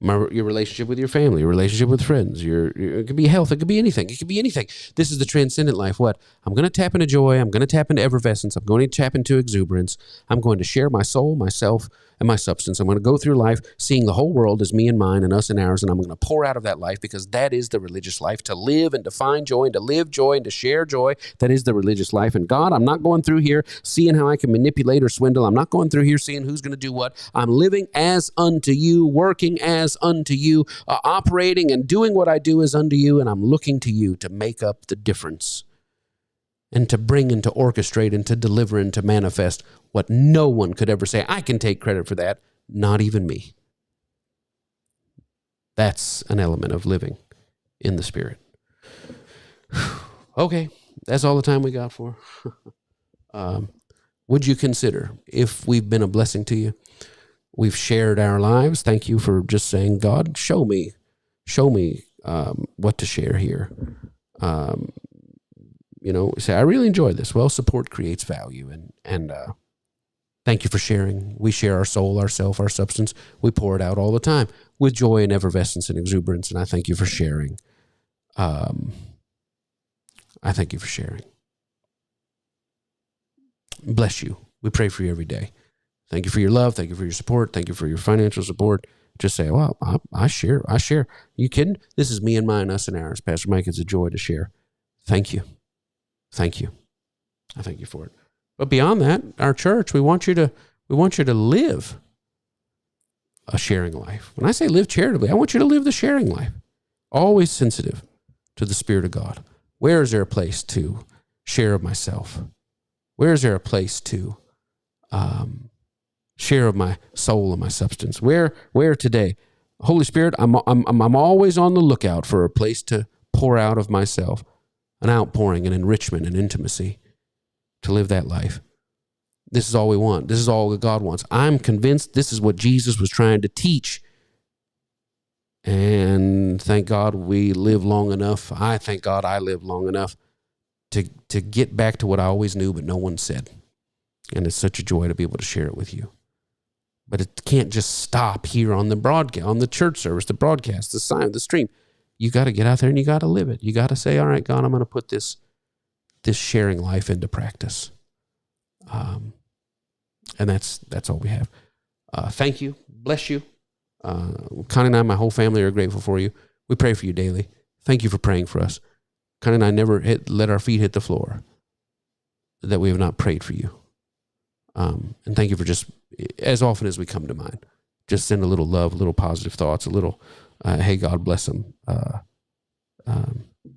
Your relationship with your family, your relationship with friends, it could be health, it could be anything. It could be anything. This is the transcendent life. What? I'm going to tap into joy. I'm going to tap into effervescence. I'm going to tap into exuberance. I'm going to share my soul, myself, and my substance. I'm going to go through life seeing the whole world as me and mine and us and ours, and I'm going to pour out of that life, because that is the religious life, to live and to find joy and to live joy and to share joy. That is the religious life. And God, I'm not going through here seeing how I can manipulate or swindle. I'm not going through here seeing who's going to do what. I'm living as unto you, working as unto you, operating and doing what I do as unto you, and I'm looking to you to make up the difference and to bring and to orchestrate and to deliver and to manifest what no one could ever say. I can take credit for that, not even me. That's an element of living in the Spirit. Okay, that's all the time we got for. Would you consider, if we've been a blessing to you, we've shared our lives, thank you for just saying, God, show me what to share here. Say, I really enjoyed this. Well, support creates value, and Thank you for sharing. We share our soul, our self, our substance. We pour it out all the time with joy and effervescence and exuberance. And I thank you for sharing. I thank you for sharing. Bless you. We pray for you every day. Thank you for your love. Thank you for your support. Thank you for your financial support. Just say, well, I share. You kidding? This is me and mine, us and ours. Pastor Mike, it's a joy to share. Thank you. Thank you. I thank you for it. But beyond that, our church, we want you to live a sharing life. When I say live charitably, I want you to live the sharing life. Always sensitive to the Spirit of God. Where is there a place to share of myself? Where is there a place to share of my soul and my substance? Where today? Holy Spirit, I'm always on the lookout for a place to pour out of myself, an outpouring, an enrichment, an intimacy, to live that life. This is all we want. This is all that God wants. I'm convinced this is what Jesus was trying to teach. And thank God we live long enough. I thank God I live long enough to get back to what I always knew, but no one said. And it's such a joy to be able to share it with you. But it can't just stop here on the broadcast, on the church service, the broadcast, the sign, the stream. You got to get out there and you got to live it. You got to say, all right, God, I'm going to put this sharing life into practice. And that's all we have. Thank you. Bless you. Connie and I, my whole family, are grateful for you. We pray for you daily. Thank you for praying for us. Connie and I never let our feet hit the floor that we have not prayed for you. And thank you for just, as often as we come to mind, just send a little love, a little positive thoughts, a little, hey, God bless them.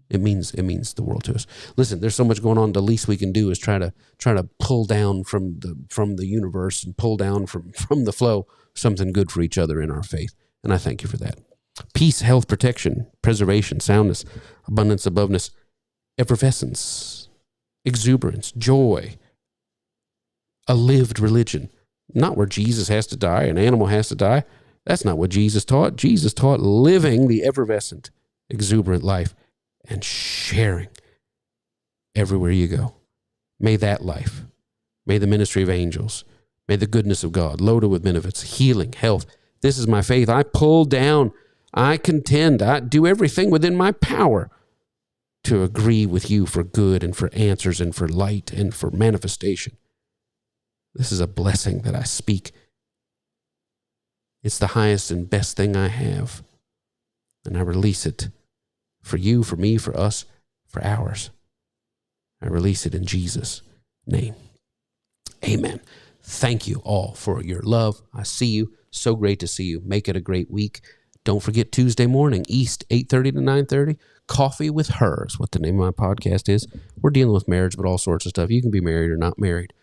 It means the world to us. Listen, there's so much going on. The least we can do is try to pull down from the universe and pull down from the flow something good for each other in our faith. And I thank you for that. Peace, health, protection, preservation, soundness, abundance, aboveness, effervescence, exuberance, joy, a lived religion. Not where Jesus has to die, an animal has to die. That's not what Jesus taught. Jesus taught living the effervescent, exuberant life and sharing everywhere you go. May that life, may the ministry of angels, may the goodness of God, loaded with benefits, healing, health. This is my faith. I pull down, I contend, I do everything within my power to agree with you for good and for answers and for light and for manifestation. This is a blessing that I speak. It's the highest and best thing I have. And I release it for you, for me, for us, for ours. I release it in Jesus' name. Amen. Thank you all for your love. I see you. So great to see you. Make it a great week. Don't forget Tuesday morning, East, 8:30 to 9:30. Coffee with Her is what the name of my podcast is. We're dealing with marriage, but all sorts of stuff. You can be married or not married.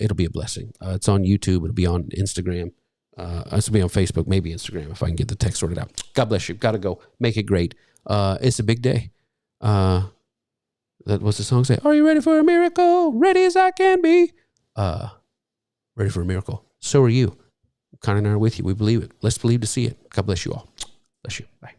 It'll be a blessing. It's on YouTube. It'll be on Instagram. It'll be on Facebook, maybe Instagram if I can get the text sorted out. God bless you. Got to go. Make it great. It's a big day. What's the song say? Are you ready for a miracle? Ready as I can be. Ready for a miracle. So are you. Connie and I are with you. We believe it. Let's believe to see it. God bless you all. Bless you. Bye.